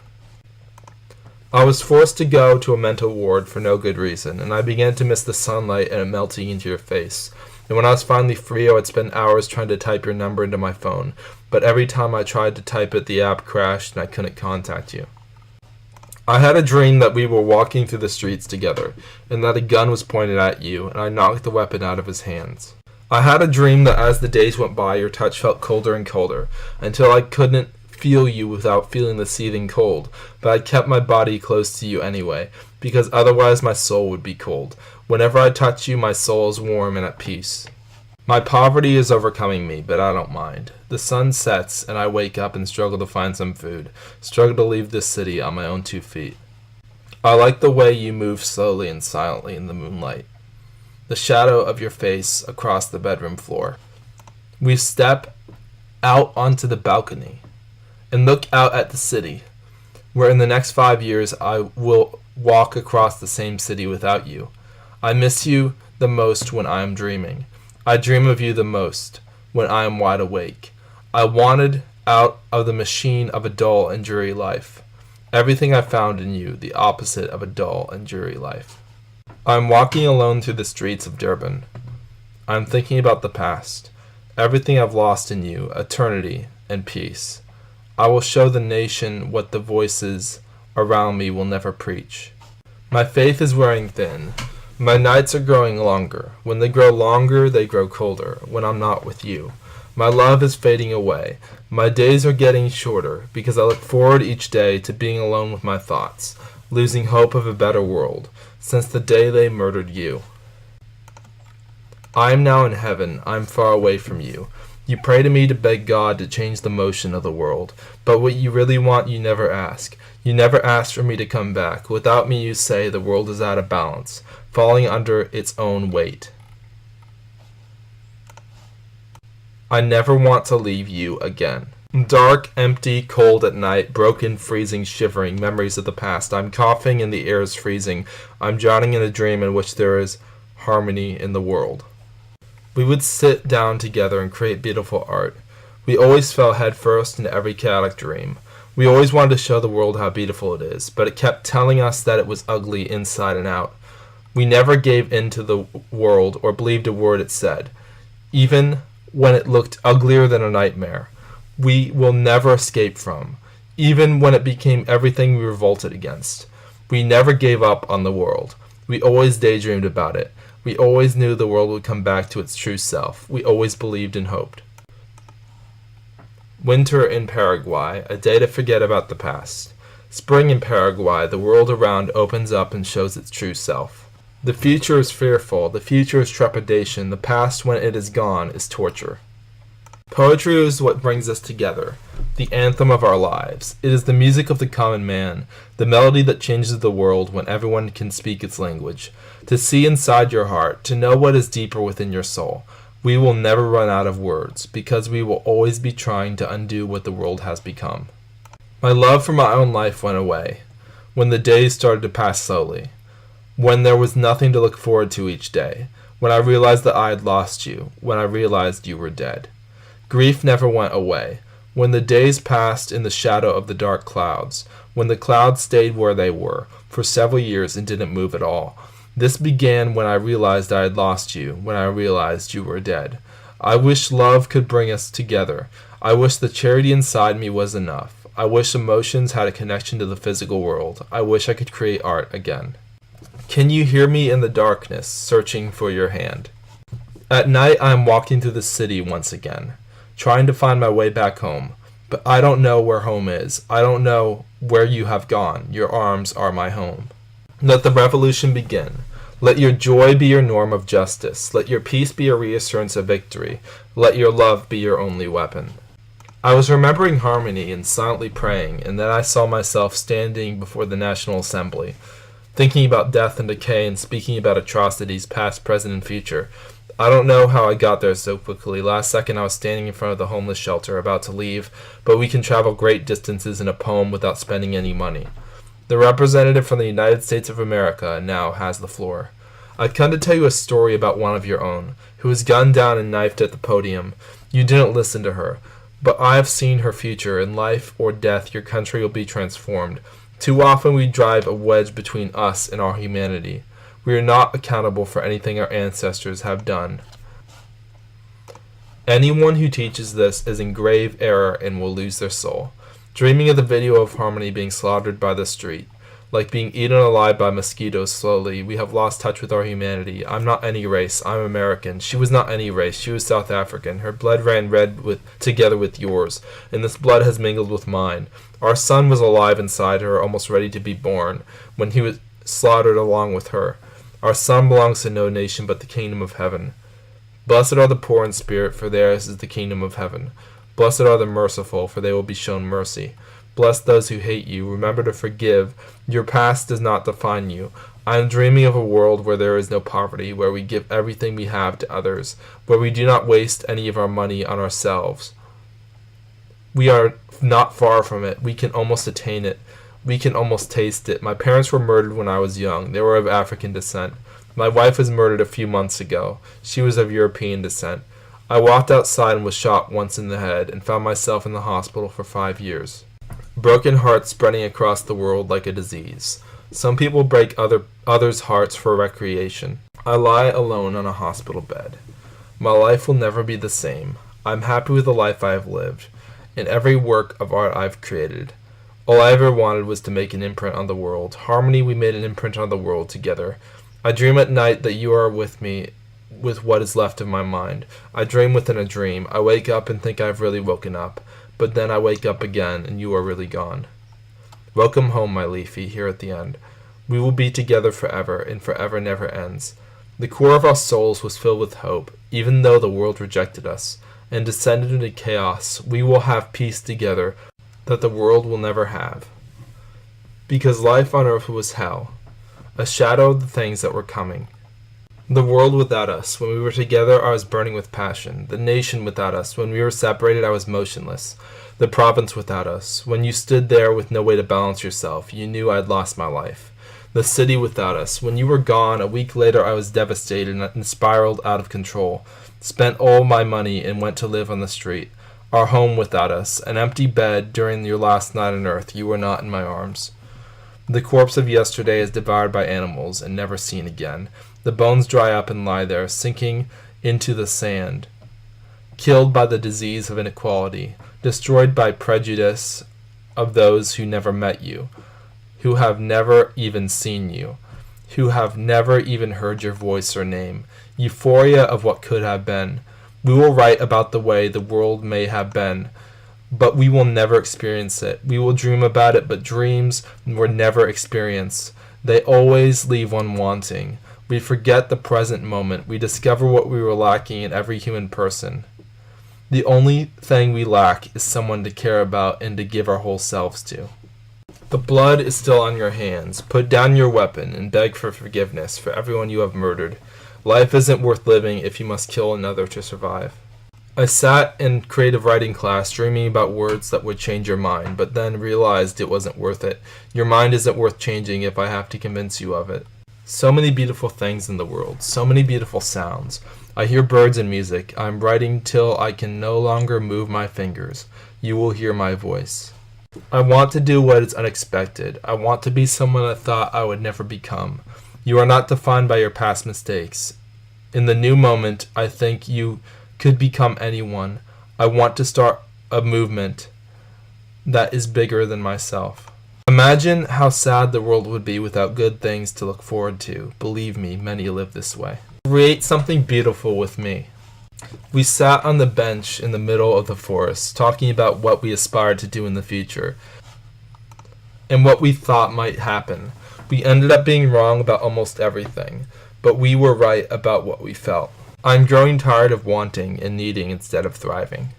I was forced to go to a mental ward for no good reason, and I began to miss the sunlight and it melting into your face. And when I was finally free, I would spend hours trying to type your number into my phone, but every time I tried to type it, the app crashed and I couldn't contact you. I had a dream that we were walking through the streets together, and that a gun was pointed at you, and I knocked the weapon out of his hands. I had a dream that as the days went by, your touch felt colder and colder, until I couldn't feel you without feeling the seething cold, but I kept my body close to you anyway, because otherwise my soul would be cold. Whenever I touch you, my soul is warm and at peace. My poverty is overcoming me, but I don't mind. The sun sets, and I wake up and struggle to find some food, struggle to leave this city on my own 2 feet. I like the way you move slowly and silently in the moonlight, the shadow of your face across the bedroom floor. We step out onto the balcony and look out at the city, where in the next 5 years I will walk across the same city without you. I miss you the most when I am dreaming. I dream of you the most when I am wide awake. I wanted out of the machine of a dull and dreary life. Everything I found in you, the opposite of a dull and dreary life. I am walking alone through the streets of Durban. I am thinking about the past, everything I've lost in you, eternity and peace. I will show the nation what the voices around me will never preach. My faith is wearing thin. My nights are growing longer. When they grow longer, they grow colder, when I'm not with you. My love is fading away. My days are getting shorter, because I look forward each day to being alone with my thoughts, losing hope of a better world, since the day they murdered you. I am now in heaven. I am far away from you. You pray to me to beg God to change the motion of the world, but what you really want you never ask. You never ask for me to come back. Without me, you say, the world is out of balance, falling under its own weight. I never want to leave you again. Dark, empty, cold at night, broken, freezing, shivering, memories of the past. I'm coughing and the air is freezing. I'm drowning in a dream in which there is harmony in the world. We would sit down together and create beautiful art. We always fell headfirst into every chaotic dream. We always wanted to show the world how beautiful it is, but it kept telling us that it was ugly inside and out. We never gave in to the world or believed a word it said, even when it looked uglier than a nightmare. We will never escape from, even when it became everything we revolted against. We never gave up on the world. We always daydreamed about it. We always knew the world would come back to its true self. We always believed and hoped. Winter in Paraguay, a day to forget about the past. Spring in Paraguay, the world around opens up and shows its true self. The future is fearful, the future is trepidation, the past when it is gone is torture. Poetry is what brings us together, the anthem of our lives. It is the music of the common man, the melody that changes the world when everyone can speak its language. To see inside your heart, to know what is deeper within your soul. We will never run out of words, because we will always be trying to undo what the world has become. My love for my own life went away, when the days started to pass slowly, when there was nothing to look forward to each day, when I realized that I had lost you, when I realized you were dead. Grief never went away, when the days passed in the shadow of the dark clouds, when the clouds stayed where they were for several years and didn't move at all. This began when I realized I had lost you, when I realized you were dead. I wish love could bring us together. I wish the charity inside me was enough. I wish emotions had a connection to the physical world. I wish I could create art again. Can you hear me in the darkness, searching for your hand? At night I am walking through the city once again, trying to find my way back home. But I don't know where home is. I don't know where you have gone. Your arms are my home. Let the revolution begin. Let your joy be your norm of justice. Let your peace be a reassurance of victory. Let your love be your only weapon. I was remembering harmony and silently praying, and then I saw myself standing before the National Assembly, thinking about death and decay and speaking about atrocities past, present, and future. I don't know how I got there so quickly. Last second I was standing in front of the homeless shelter about to leave, but we can travel great distances in a poem without spending any money. The representative from the United States of America now has the floor. I've come to tell you a story about one of your own, who was gunned down and knifed at the podium. You didn't listen to her, but I have seen her future. In life or death, your country will be transformed. Too often we drive a wedge between us and our humanity. We are not accountable for anything our ancestors have done. Anyone who teaches this is in grave error and will lose their soul. Dreaming of the video of Harmony being slaughtered by the street, like being eaten alive by mosquitoes slowly, we have lost touch with our humanity. I'm not any race. I'm American. She was not any race. She was South African. Her blood ran red together with yours, and this blood has mingled with mine. Our son was alive inside her, almost ready to be born, when he was slaughtered along with her. Our son belongs to no nation but the kingdom of heaven. Blessed are the poor in spirit, for theirs is the kingdom of heaven. Blessed are the merciful, for they will be shown mercy. Bless those who hate you. Remember to forgive. Your past does not define you. I am dreaming of a world where there is no poverty, where we give everything we have to others, where we do not waste any of our money on ourselves. We are not far from it. We can almost attain it. We can almost taste it. My parents were murdered when I was young. They were of African descent. My wife was murdered a few months ago. She was of European descent. I walked outside and was shot once in the head and found myself in the hospital for 5 years. Broken hearts spreading across the world like a disease. Some people break others' hearts for recreation. I lie alone on a hospital bed. My life will never be the same. I'm happy with the life I have lived, and every work of art I've created. All I ever wanted was to make an imprint on the world. Harmony, we made an imprint on the world together. I dream at night that you are with me, with what is left of my mind. I dream within a dream. I wake up and think I've really woken up, but then I wake up again and you are really gone. Welcome home, my Liefie, here at the end. We will be together forever, and forever never ends. The core of our souls was filled with hope, even though the world rejected us and descended into chaos. We will have peace together that the world will never have. Because life on earth was hell, a shadow of the things that were coming. The world without us, when we were together, I was burning with passion. The nation without us, when we were separated, I was motionless. The province without us, when you stood there with no way to balance yourself, you knew I'd lost my life. The city without us, when you were gone, a week later I was devastated and spiraled out of control. Spent all my money and went to live on the street. Our home without us, an empty bed during your last night on earth, you were not in my arms. The corpse of yesterday is devoured by animals and never seen again. The bones dry up and lie there, sinking into the sand. Killed by the disease of inequality, destroyed by prejudice of those who never met you, who have never even seen you, who have never even heard your voice or name. Euphoria of what could have been. We will write about the way the world may have been, but we will never experience it. We will dream about it, but dreams were never experienced. They always leave one wanting. We forget the present moment. We discover what we were lacking in every human person. The only thing we lack is someone to care about and to give our whole selves to. The blood is still on your hands. Put down your weapon and beg for forgiveness for everyone you have murdered. Life isn't worth living if you must kill another to survive. I sat in creative writing class dreaming about words that would change your mind, but then realized it wasn't worth it. Your mind isn't worth changing if I have to convince you of it. So many beautiful things in the world, so many beautiful sounds. I hear birds and music. I'm writing till I can no longer move my fingers. You will hear my voice. I want to do what is unexpected. I want to be someone I thought I would never become. You are not defined by your past mistakes. In the new moment, I think you could become anyone. I want to start a movement that is bigger than myself. Imagine how sad the world would be without good things to look forward to. Believe me, many live this way. Create something beautiful with me. We sat on the bench in the middle of the forest, talking about what we aspired to do in the future and what we thought might happen. We ended up being wrong about almost everything, but we were right about what we felt. I'm growing tired of wanting and needing instead of thriving.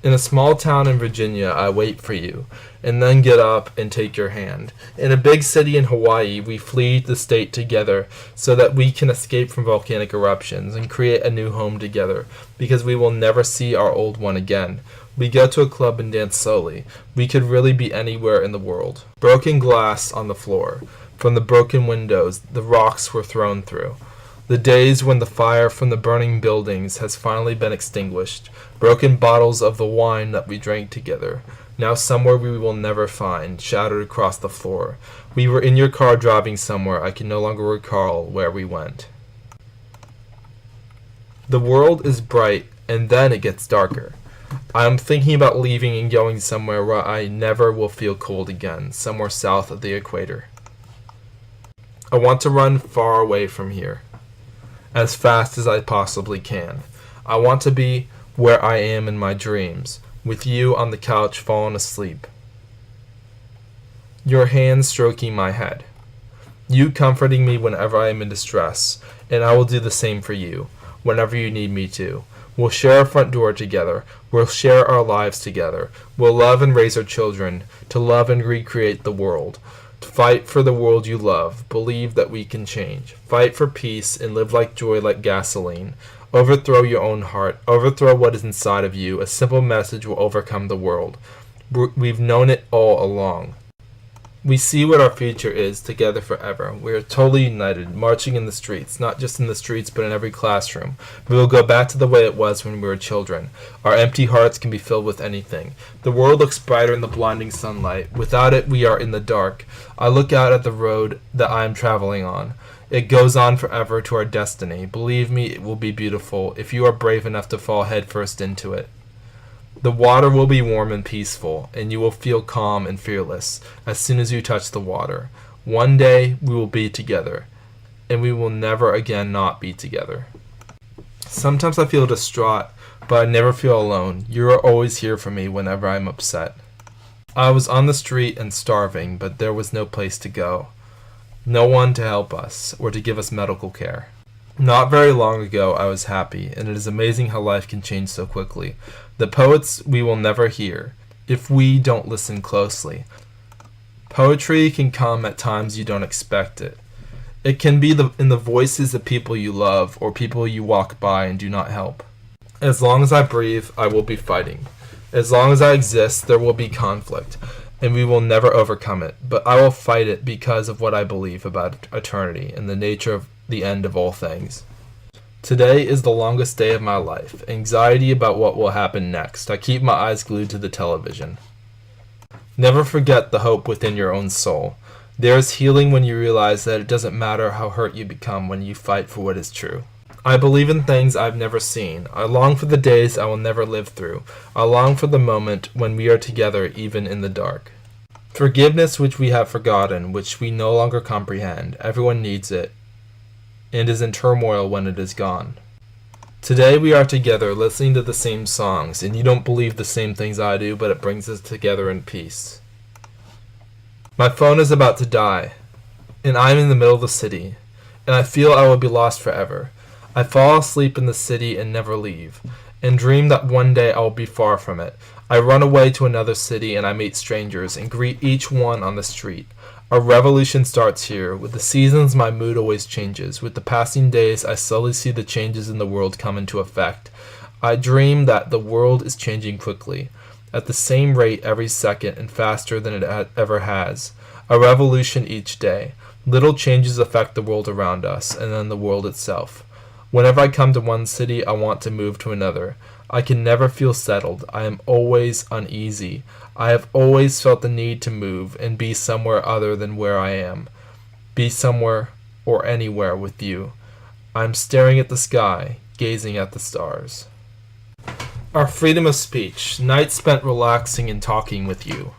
In a small town in Virginia, I wait for you, and then get up and take your hand. In a big city in Hawaii, we flee the state together so that we can escape from volcanic eruptions and create a new home together, because we will never see our old one again. We go to a club and dance slowly. We could really be anywhere in the world. Broken glass on the floor. From the broken windows, the rocks were thrown through. The days when the fire from the burning buildings has finally been extinguished. Broken bottles of the wine that we drank together. Now somewhere we will never find, shattered across the floor. We were in your car driving somewhere. I can no longer recall where we went. The world is bright, and then it gets darker. I am thinking about leaving and going somewhere where I never will feel cold again, somewhere south of the equator. I want to run far away from here, as fast as I possibly can. I want to be where I am in my dreams, with you on the couch falling asleep. Your hand stroking my head. You comforting me whenever I am in distress, and I will do the same for you, whenever you need me to. We'll share our front door together. We'll share our lives together. We'll love and raise our children, to love and recreate the world. Fight for the world you love. Believe that we can change. Fight for peace and live like joy like gasoline. Overthrow your own heart. Overthrow what is inside of you. A simple message will overcome the world. We've known it all along. We see what our future is together forever. We are totally united, marching in the streets, not just in the streets, but in every classroom. We will go back to the way it was when we were children. Our empty hearts can be filled with anything. The world looks brighter in the blinding sunlight. Without it, we are in the dark. I look out at the road that I am traveling on. It goes on forever to our destiny. Believe me, it will be beautiful if you are brave enough to fall headfirst into it. The water will be warm and peaceful, and you will feel calm and fearless as soon as you touch the water. One day we will be together, and we will never again not be together. Sometimes I feel distraught, but I never feel alone. You are always here for me whenever I am upset. I was on the street and starving, but there was no place to go. No one to help us or to give us medical care. Not very long ago I was happy, and it is amazing how life can change so quickly. The poets we will never hear if we don't listen closely. Poetry can come at times you don't expect it. It can be in the voices of people you love or people you walk by and do not help. As long as I breathe, I will be fighting. As long as I exist, there will be conflict, and we will never overcome it. But I will fight it because of what I believe about eternity and the nature of the end of all things. Today is the longest day of my life. Anxiety about what will happen next. I keep my eyes glued to the television. Never forget the hope within your own soul. There is healing when you realize that it doesn't matter how hurt you become when you fight for what is true. I believe in things I've never seen. I long for the days I will never live through. I long for the moment when we are together even in the dark. Forgiveness which we have forgotten, which we no longer comprehend. Everyone needs it, and is in turmoil when it is gone. Today we are together listening to the same songs, and you don't believe the same things I do, but it brings us together in peace. My phone is about to die, and I am in the middle of the city, and I feel I will be lost forever. I fall asleep in the city and never leave, and dream that one day I will be far from it. I run away to another city, and I meet strangers, and greet each one on the street. A revolution starts here. With the seasons, my mood always changes. With the passing days, I slowly see the changes in the world come into effect. I dream that the world is changing quickly, at the same rate every second and faster than it ever has. A revolution each day. Little changes affect the world around us, and then the world itself. Whenever I come to one city, I want to move to another. I can never feel settled. I am always uneasy. I have always felt the need to move and be somewhere other than where I am. Be somewhere or anywhere with you. I am staring at the sky, gazing at the stars. Our freedom of speech, nights spent relaxing and talking with you.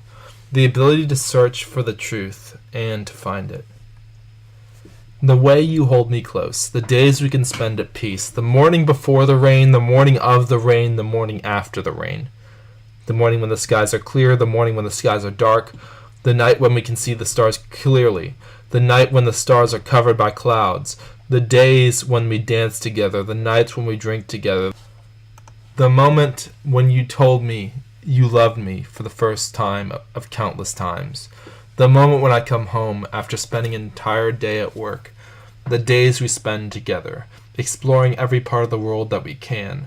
The ability to search for the truth and to find it. The way you hold me close, the days we can spend at peace, the morning before the rain, the morning of the rain, the morning after the rain. The morning when the skies are clear, the morning when the skies are dark, the night when we can see the stars clearly, the night when the stars are covered by clouds, the days when we dance together, the nights when we drink together, the moment when you told me you loved me for the first time of countless times, the moment when I come home after spending an entire day at work, the days we spend together, exploring every part of the world that we can,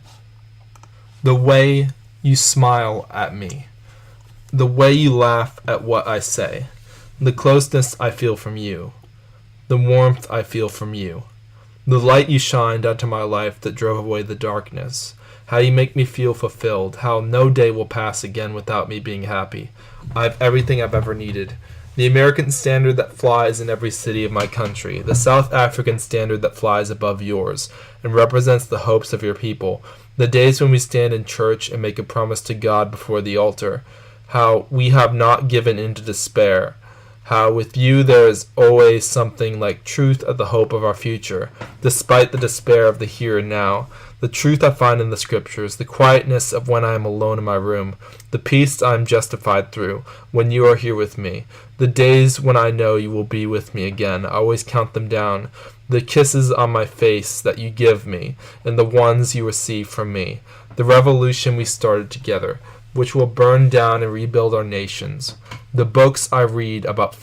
the way you smile at me, the way you laugh at what I say, the closeness I feel from you, the warmth I feel from you, the light you shined onto my life that drove away the darkness, how you make me feel fulfilled, how no day will pass again without me being happy. I have everything I've ever needed. The American standard that flies in every city of my country, the South African standard that flies above yours and represents the hopes of your people, the days when we stand in church and make a promise to God before the altar, how we have not given in to despair, how with you there is always something like truth of the hope of our future, despite the despair of the here and now, the truth I find in the scriptures, the quietness of when I am alone in my room, the peace I am justified through when you are here with me, the days when I know you will be with me again, I always count them down, the kisses on my face that you give me, and the ones you receive from me, the revolution we started together, which will burn down and rebuild our nations, the books I read about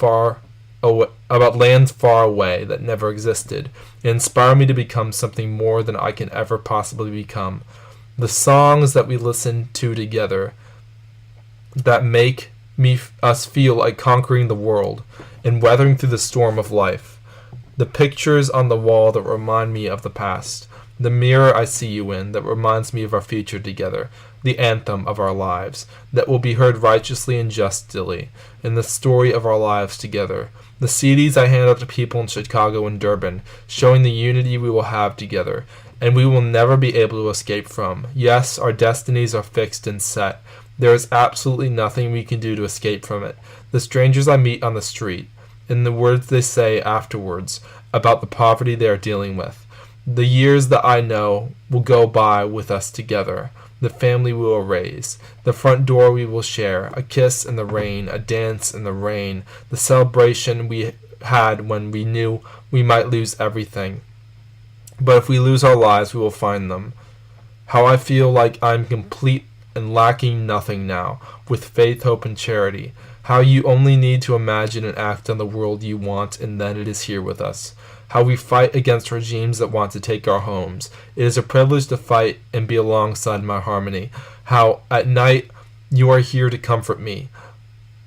lands far away that never existed, and inspire me to become something more than I can ever possibly become, the songs that we listen to together that make us feel like conquering the world and weathering through the storm of life. The pictures on the wall that remind me of the past. The mirror I see you in that reminds me of our future together. The anthem of our lives that will be heard righteously and justly in the story of our lives together. The CDs I hand out to people in Chicago and Durban, showing the unity we will have together, and we will never be able to escape from. Yes, our destinies are fixed and set. There is absolutely nothing we can do to escape from it. The strangers I meet on the street, and the words they say afterwards about the poverty they are dealing with. The years that I know will go by with us together. The family we will raise, the front door we will share, a kiss in the rain, a dance in the rain, the celebration we had when we knew we might lose everything. But if we lose our lives, we will find them. How I feel like I'm complete and lacking nothing now, with faith, hope, and charity. How you only need to imagine and act on the world you want, and then it is here with us. How we fight against regimes that want to take our homes. It is a privilege to fight and be alongside my harmony. How at night you are here to comfort me,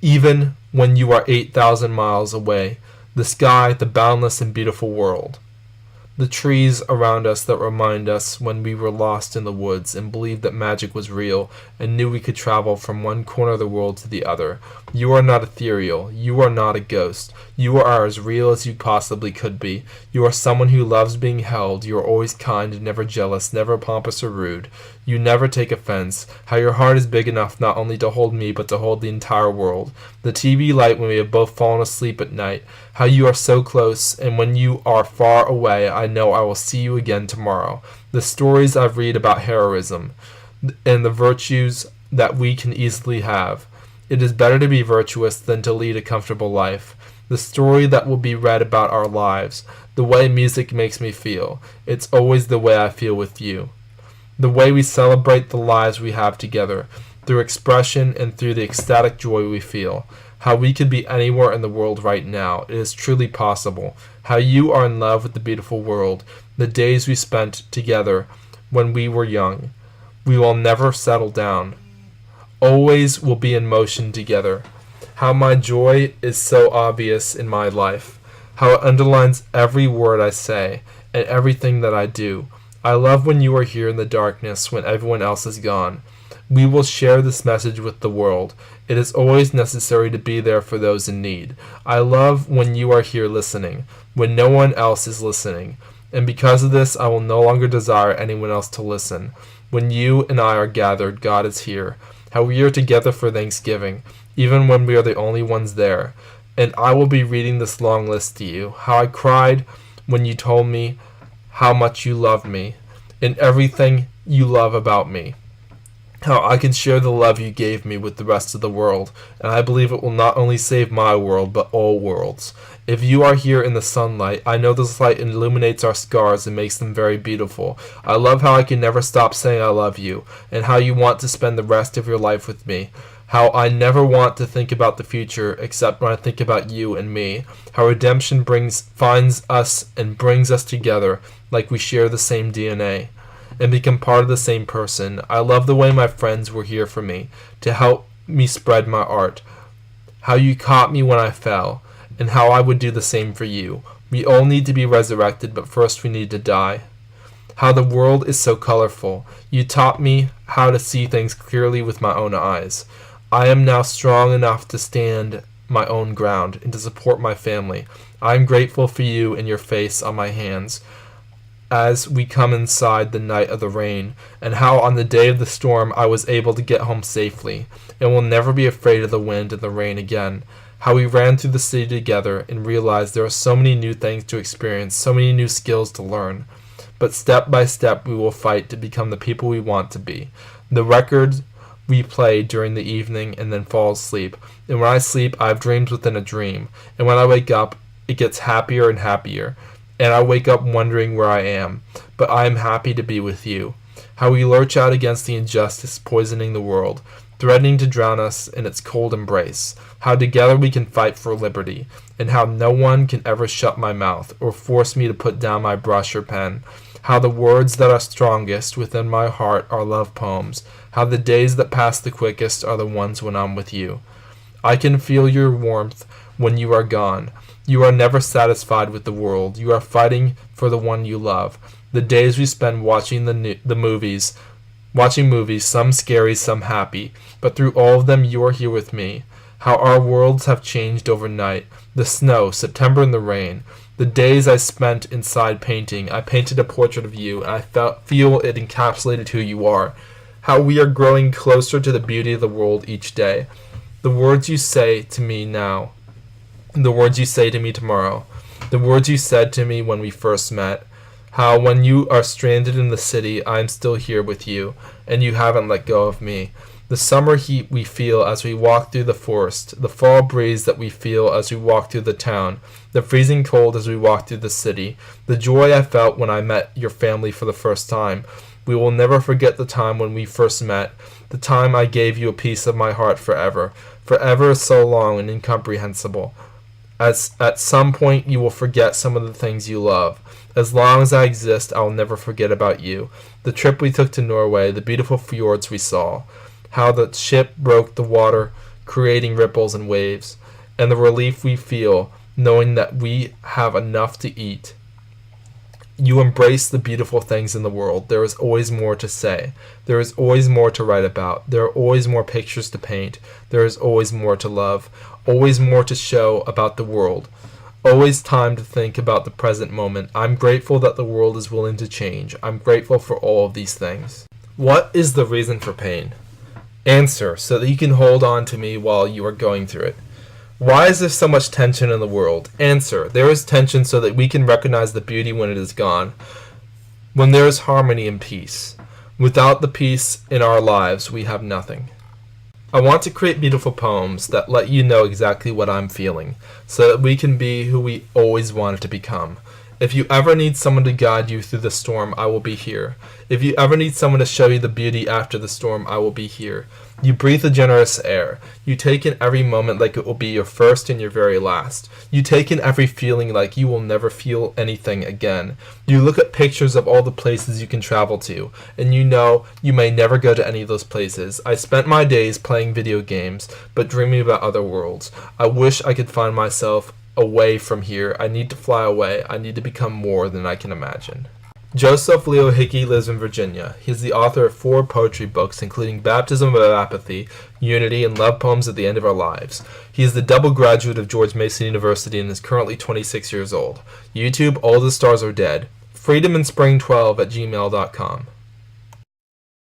even when you are 8,000 miles away. The sky, the boundless and beautiful world. The trees around us that remind us when we were lost in the woods and believed that magic was real and knew we could travel from one corner of the world to the other. You are not ethereal. You are not a ghost. You are as real as you possibly could be. You are someone who loves being held. You are always kind and never jealous, never pompous or rude. You never take offense. How your heart is big enough not only to hold me but to hold the entire world. The TV light when we have both fallen asleep at night. How you are so close, and when you are far away, I know I will see you again tomorrow. The stories I've read about heroism and the virtues that we can easily have. It is better to be virtuous than to lead a comfortable life. The story that will be read about our lives. The way music makes me feel. It's always the way I feel with you. The way we celebrate the lives we have together, through expression and through the ecstatic joy we feel. How we could be anywhere in the world right now. It is truly possible. How you are in love with the beautiful world. The days we spent together when we were young. We will never settle down. Always will be in motion together. How my joy is so obvious in my life. How it underlines every word I say and everything that I do. I love when you are here in the darkness when everyone else is gone. We will share this message with the world. It is always necessary to be there for those in need. I love when you are here listening, when no one else is listening. And because of this, I will no longer desire anyone else to listen. When you and I are gathered, God is here. How we are together for Thanksgiving, even when we are the only ones there. And I will be reading this long list to you. How I cried when you told me how much you loved me, and everything you love about me. How I can share the love you gave me with the rest of the world, and I believe it will not only save my world, but all worlds. If you are here in the sunlight, I know this light illuminates our scars and makes them very beautiful. I love how I can never stop saying I love you, and how you want to spend the rest of your life with me. How I never want to think about the future except when I think about you and me. How redemption finds us and brings us together like we share the same DNA and become part of the same person. I love the way my friends were here for me, to help me spread my art. How you caught me when I fell, and how I would do the same for you. We all need to be resurrected, but first we need to die. How the world is so colorful. You taught me how to see things clearly with my own eyes. I am now strong enough to stand my own ground and to support my family. I am grateful for you and your face on my hands as we come inside the night of the rain, and how on the day of the storm I was able to get home safely, and will never be afraid of the wind and the rain again. How we ran through the city together and realized there are so many new things to experience, so many new skills to learn. But step by step we will fight to become the people we want to be. The records we play during the evening and then fall asleep. And when I sleep, I have dreams within a dream. And when I wake up, it gets happier and happier. And I wake up wondering where I am, but I am happy to be with you. How we lurch out against the injustice poisoning the world, threatening to drown us in its cold embrace. How together we can fight for liberty, and how no one can ever shut my mouth or force me to put down my brush or pen. How the words that are strongest within my heart are love poems. How the days that pass the quickest are the ones when I'm with you. I can feel your warmth when you are gone. You are never satisfied with the world. You are fighting for the one you love. The days we spend watching movies, some scary, some happy, but through all of them you are here with me. How our worlds have changed overnight. The snow, September and the rain. The days I spent inside painting. I painted a portrait of you, and I feel it encapsulated who you are. How we are growing closer to the beauty of the world each day. The words you say to me now. The words you say to me tomorrow. The words you said to me when we first met. How when you are stranded in the city, I am still here with you, and you haven't let go of me. The summer heat we feel as we walk through the forest, the fall breeze that we feel as we walk through the town, the freezing cold as we walk through the city, the joy I felt when I met your family for the first time. We will never forget the time when we first met, the time I gave you a piece of my heart forever. Forever is so long and incomprehensible. As at some point you will forget some of the things you love. As long as I exist, I will never forget about you. The trip we took to Norway, the beautiful fjords we saw. How the ship broke the water, creating ripples and waves, and the relief we feel knowing that we have enough to eat. You embrace the beautiful things in the world. There is always more to say. There is always more to write about. There are always more pictures to paint. There is always more to love. Always more to show about the world. Always time to think about the present moment. I'm grateful that the world is willing to change. I'm grateful for all of these things. What is the reason for pain? Answer, so that you can hold on to me while you are going through it. Why is there so much tension in the world? Answer, there is tension so that we can recognize the beauty when it is gone, when there is harmony and peace. Without the peace in our lives, we have nothing. I want to create beautiful poems that let you know exactly what I'm feeling, so that we can be who we always wanted to become. If you ever need someone to guide you through the storm, I will be here. If you ever need someone to show you the beauty after the storm, I will be here. You breathe the generous air. You take in every moment like it will be your first and your very last. You take in every feeling like you will never feel anything again. You look at pictures of all the places you can travel to, and you know you may never go to any of those places. I spent my days playing video games, but dreaming about other worlds. I wish I could find myself away from here. I need to fly away. I need to become more than I can imagine. Joseph Leo Hickey lives in Virginia. He is the author of 4 poetry books, including Baptism of Apathy, Unity, and Love Poems at the End of Our Lives. He is the double graduate of George Mason University and is currently 26 years old. YouTube, All the Stars Are Dead. freedomandspring12@gmail.com.